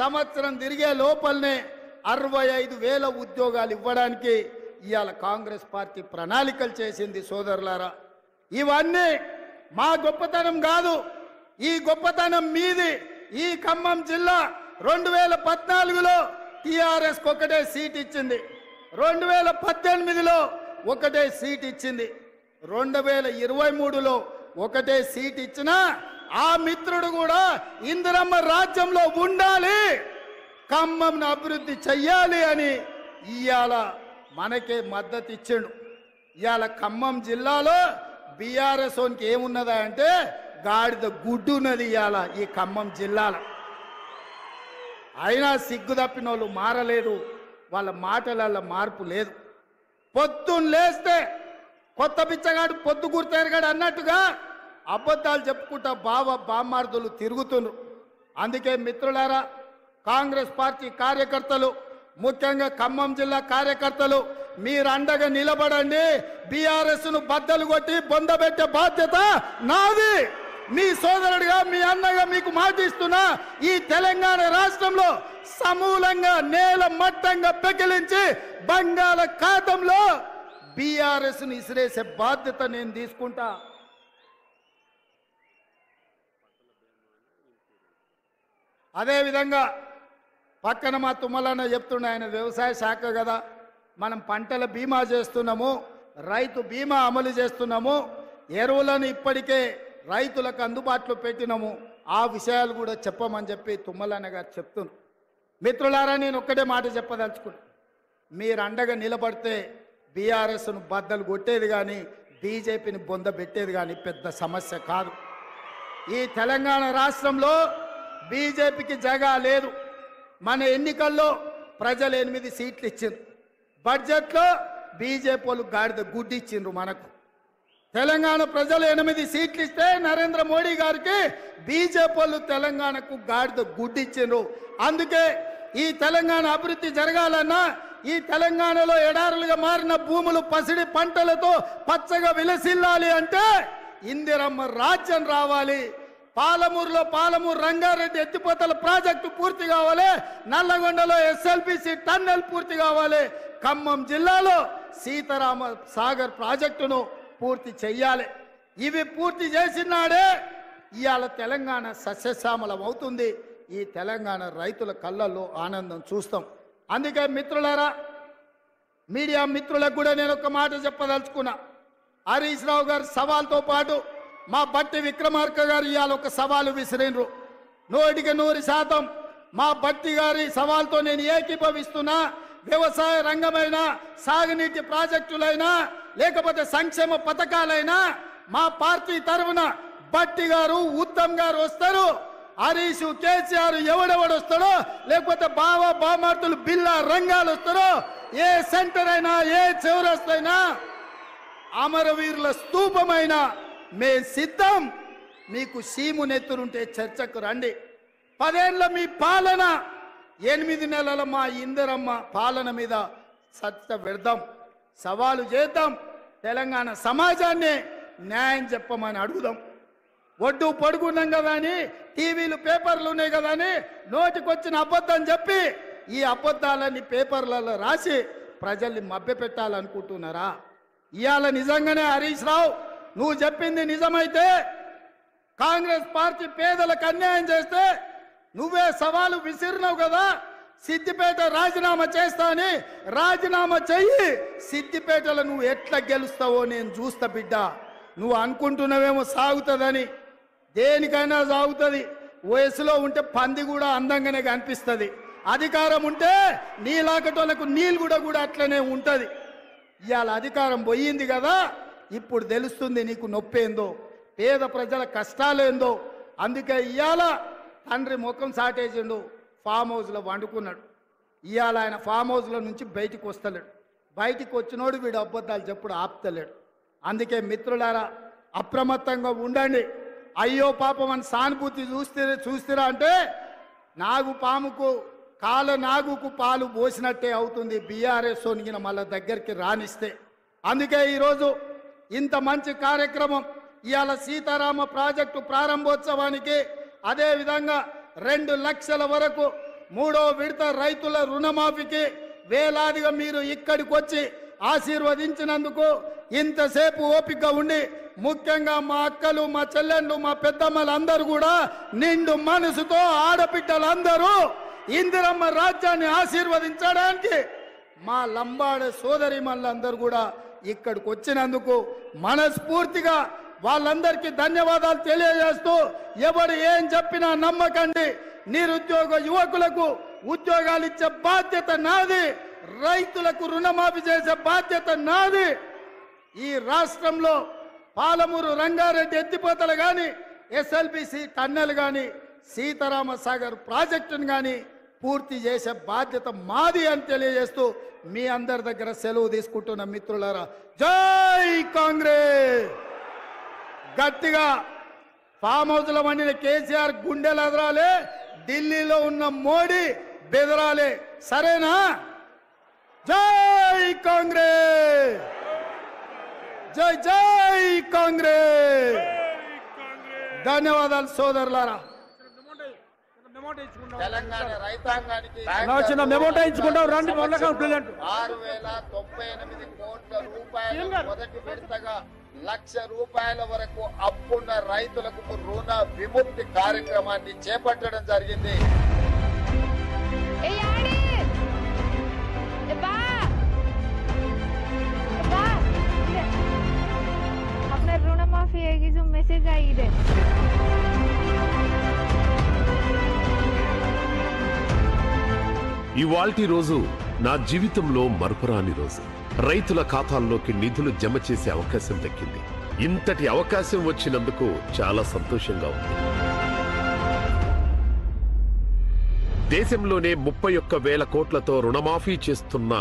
సంవత్సరం తిరిగే లోపలనే 65,000 ఉద్యోగాలు ఇవ్వడానికి ఇవాళ కాంగ్రెస్ పార్టీ ప్రణాళికలు చేసింది. సోదరులారా, ఇవన్నీ మా గొప్పతనం కాదు, ఈ గొప్పతనం మీది. ఈ ఖమ్మం జిల్లా 2014లో టిఆర్ఎస్కి ఒకటే సీట్ ఇచ్చింది, 2018లో ఒకటే సీట్ ఇచ్చింది, 2023లో ఒకటే సీట్ ఇచ్చినా ఆ మిత్రుడు కూడా ఇందిరమ్మ రాజ్యంలో ఉండాలి, ఖమ్మంను అభివృద్ధి చెయ్యాలి అని ఇవాళ మనకే మద్దతు ఇచ్చిండు. ఇవాళ ఖమ్మం జిల్లాలో బీఆర్ఎస్ ఓన్కి ఏమున్నదా అంటే గాడిద గుడ్డు ఉన్నది ఇవాళ ఈ ఖమ్మం జిల్లాలో. అయినా సిగ్గు తప్పిన వాళ్ళు మారలేదు, వాళ్ళ మాటలలో మార్పు లేదు. పొద్దున్న లేస్తే కొత్త బిచ్చగాడు పొద్దు గుర్తెరగాడు అన్నట్టుగా అబద్ధాలు చెప్పుకుంటా బామ్మార్దులు తిరుగుతున్నారు. అందుకే మిత్రులారా, కాంగ్రెస్ పార్టీ కార్యకర్తలు, ముఖ్యంగా ఖమ్మం జిల్లా కార్యకర్తలు మీరు అండగా నిలబడండి. బీఆర్ఎస్ను బద్దలు కొట్టి బొందబెట్టే బాధ్యత నాది. మీ సోదరుడిగా, మీ అన్నగా మీకు మాటిస్తున్నా, ఈ తెలంగాణ రాష్ట్రంలో సమూలంగా నేల మట్టంగా పెకిలించి బంగాళాఖాతంలో బీఆర్ఎస్ను ఇసిరేసే బాధ్యత నేను తీసుకుంటా. అదేవిధంగా పక్కన మా తుమ్మలన్న చెప్తుండే, ఆయన వ్యవసాయ శాఖ కదా, మనం పంటల బీమా చేస్తున్నాము, రైతు బీమా అమలు చేస్తున్నాము, ఎరువులను ఇప్పటికే రైతులకు అందుబాటులో పెట్టినాము. ఆ విషయాలు కూడా చెప్పమని చెప్పి తుమ్మలన్న గారు చెప్తున్నారు. మిత్రులారా, నేను ఒక్కటే మాట చెప్పదలుచుకున్నా. మీరు అండగా నిలబడితే బీఆర్ఎస్ను బద్దలు కొట్టేది కానీ బీజేపీని బొంద పెట్టేది కానీ పెద్ద సమస్య కాదు. ఈ తెలంగాణ రాష్ట్రంలో బీజేపీకి జగా లేదు. మన ఎన్నికల్లో ప్రజలు 8 సీట్లు ఇచ్చిండ్రు. బడ్జెట్లో బీజేపీ వాళ్ళు గాడిద గుడ్డి ఇచ్చిండ్రు. మనకు తెలంగాణ ప్రజలు 8 సీట్లు ఇస్తే నరేంద్ర మోడీ గారికి బీజేపీ వాళ్ళు తెలంగాణకు గాడిద గుడ్డి ఇచ్చిండ్రు. అందుకే ఈ తెలంగాణ అభివృద్ధి జరగాలన్నా, ఈ తెలంగాణలో ఎడారులుగా మారిన భూములు పసిడి పంటలతో పచ్చగా విలసిల్లాలి అంటే ఇందిరమ్మ రాజ్యం రావాలి. పాలమూరులో పాలమూరు రంగారెడ్డి ఎత్తిపోతల ప్రాజెక్టు పూర్తి కావాలి. నల్లగొండలో ఎస్ఎల్బిసి టన్నెల్ పూర్తి కావాలి. ఖమ్మం జిల్లాలో సీతారామ సాగర్ ప్రాజెక్టును పూర్తి చెయ్యాలి. ఇవి పూర్తి చేసినాడే ఇవాళ తెలంగాణ సస్యశ్యామలం అవుతుంది. ఈ తెలంగాణ రైతుల కళ్ళల్లో ఆనందం చూస్తాం. అందుకే మిత్రులారా, మీడియా మిత్రులకు కూడా నేను ఒక మాట చెప్పదలుచుకున్నా. హరీష్ రావు గారి సవాల్తో పాటు మా బట్టి విక్రమార్క గారు ఇవాళ ఒక సవాలు విసిరినరు. 100% మా బట్టి గారి సవాల్తో నేను ఏకీభవిస్తున్నా. వ్యవసాయ రంగమైన, సాగునీటి ప్రాజెక్టులైనా, లేకపోతే సంక్షేమ పథకాలైనా మా పార్టీ తరఫున బట్టి గారు, ఉత్తమ్ గారు వస్తారు. హరీష్, కేసీఆర్ ఎవడెవడు వస్తాడో, లేకపోతే బావ బామార్తులు బిల్లా రంగాలు వస్తారో, ఏ సెంటర్ అయినా, ఏ చౌరస్తైనా, అమరవీరుల స్తూపమైన మే సిద్ధం. మీకు సీము నెత్తురుంటే చర్చకు రండి. 10 ఏళ్ల మీ పాలన, 8 నెలల మా ఇందిరమ్మ పాలన మీద చర్చ పెడదాం, సవాలు చేద్దాం. తెలంగాణ సమాజాన్ని న్యాయం చెప్పమని అడుగుదాం. ఒడ్డు పడుకున్నాం కదా అని, టీవీలు పేపర్లు ఉన్నాయి కదా అని నోటికొచ్చిన అబద్ధం చెప్పి ఈ అబద్ధాలన్నీ పేపర్లలో రాసి ప్రజల్ని మభ్యపెట్టాలనుకుంటున్నారా? ఇవాళ నిజంగానే హరీష్ రావు, నువ్వు చెప్పింది నిజమైతే, కాంగ్రెస్ పార్టీ పేదలకు అన్యాయం చేస్తే నువ్వే సవాలు విసిరినావు కదా, సిద్దిపేట రాజీనామా చేస్తా అని. రాజీనామా చెయ్యి. సిద్దిపేటలో నువ్వు ఎట్లా గెలుస్తావో నేను చూస్తా బిడ్డ. నువ్వు అనుకుంటున్నావేమో సాగుతుందని, దేనికైనా సాగుతుంది. వయసులో ఉంటే పంది కూడా అందంగానే కనిపిస్తుంది. అధికారం ఉంటే నీలాకటోళ్ళకు నీళ్ళు కూడా అట్లనే ఉంటుంది. ఇవాళ అధికారం పోయింది కదా, ఇప్పుడు తెలుస్తుంది నీకు నొప్పేందో, పేద ప్రజల కష్టాలేందో. అందుకే ఇవాళ తండ్రి ముఖం సాటేసిండు, ఫామ్ హౌస్లో వండుకున్నాడు. ఇవాళ ఆయన ఫామ్ హౌస్లో నుంచి బయటికి వస్తలేడు. బయటికి వచ్చినోడు వీడు అబద్ధాలు చెప్పుడు ఆపుతలేడు. అందుకే మిత్రులారా, అప్రమత్తంగా ఉండండి. అయ్యో పాపం అని సానుభూతి చూస్తారా అంటే నాగుపాముకు నాగుకు పాలు పోసినట్టే అవుతుంది బీఆర్ఎస్ సోనిగిన మళ్ళా దగ్గరికి రానిస్తే. అందుకే ఈరోజు ఇంత మంచి కార్యక్రమం, ఇవాళ సీతారామ ప్రాజెక్టు ప్రారంభోత్సవానికి, అదేవిధంగా 2 లక్షల వరకు 3వ విడత రైతుల రుణమాఫీకి వేలాదిగా మీరు ఇక్కడికి వచ్చి ఆశీర్వదించినందుకు, ఇంతసేపు ఓపిక ఉండి, ముఖ్యంగా మా అక్కలు, మా చెల్లెళ్ళు, మా పెద్దమ్మలు అందరూ కూడా నిండు మనసుతో ఆడపిట్టలందరూ ఇందిరమ్మ రాజ్యాన్ని ఆశీర్వదించడానికి మా లంబాడ సోదరి మళ్ళందరూ కూడా ఇక్కడికి వచ్చినందుకు మనస్ఫూర్తిగా వాళ్ళందరికీ ధన్యవాదాలు తెలియజేస్తూ, ఎవరు ఏం చెప్పినా నమ్మకండి. నిరుద్యోగ యువకులకు ఉద్యోగాలు ఇచ్చే బాధ్యత నాది, రైతులకు రుణమాఫీ చేసే బాధ్యత నాది. ఈ రాష్ట్రంలో పాలమూరు రంగారెడ్డి ఎత్తిపోతలు కానీ, ఎస్ఎల్బిసి టన్నెల్ కానీ, సీతారామ సాగర్ ప్రాజెక్టును కానీ పూర్తి చేసే బాధ్యత మాది అని తెలియజేస్తూ మీ అందరి దగ్గర సెలవు తీసుకుంటున్న మిత్రులారా, జై కాంగ్రెస్. గట్టిగా ఫామ్ హౌస్లో వండిన కేసీఆర్ గుండెలు ఎదరాలి, ఢిల్లీలో ఉన్న మోడీ బెదరాలి. సరేనా? జై కాంగ్రెస్, జై జై కాంగ్రెస్. ధన్యవాదాలు సోదరులారా. తెలంగాణ రైతాంగానికి 6098 కోట్ల రూపాయలు మొదటి విడతగా 1,00,000 రూపాయల వరకు అప్పున్న రైతులకు రుణ విముక్తి కార్యక్రమాన్ని చేపట్టడం జరిగింది. अपना ऋण माफी है कि जो मैसेज आई है ఇవాల్టి రోజు నా జీవితంలో మరపురాని రోజు. రైతుల ఖాతాల్లోకి నిధులు జమ చేసే అవకాశం దక్కింది. ఇంతటి అవకాశం వచ్చినందుకు చాలా సంతోషంగా ఉంది. దేశంలోనే 31,000 కోట్లతో రుణమాఫీ చేస్తున్న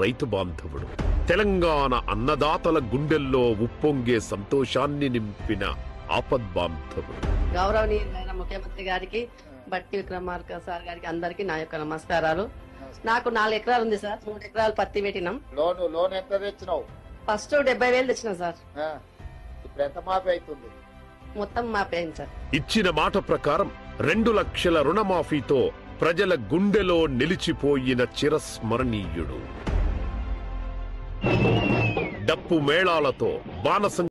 రైతు బాంధవుడు, తెలంగాణ అన్నదాతల గుండెల్లో ఉప్పొంగే సంతోషాన్ని నింపిన ఆపద్బాంధవుడు. గౌరవనీయులైన ముఖ్యమంత్రి గారికి, బట్టి విక్రమార్క సార్ గారికి, అందరికి నా యొక్క నమస్కారాలు. నాకు 4 ఎకరాలు ఉంది సార్. 3 ఎకరాలు పత్తి పెట్టినాం. లోన్ ఎంత తెచ్చినావు? ఫస్ట్ 70,000 తెచ్చినా సార్. ఇప్పుడు ఎంత మాఫీ అవుతుంది? మొత్తం మాఫీ అయింది సార్. ఇచ్చిన మాట ప్రకారం 2 లక్షల రుణమాఫీతో ప్రజల గుండెలో నిలిచిపోయిన చిరస్మరణీయుడు. డప్పు మేళాలతో బాణసం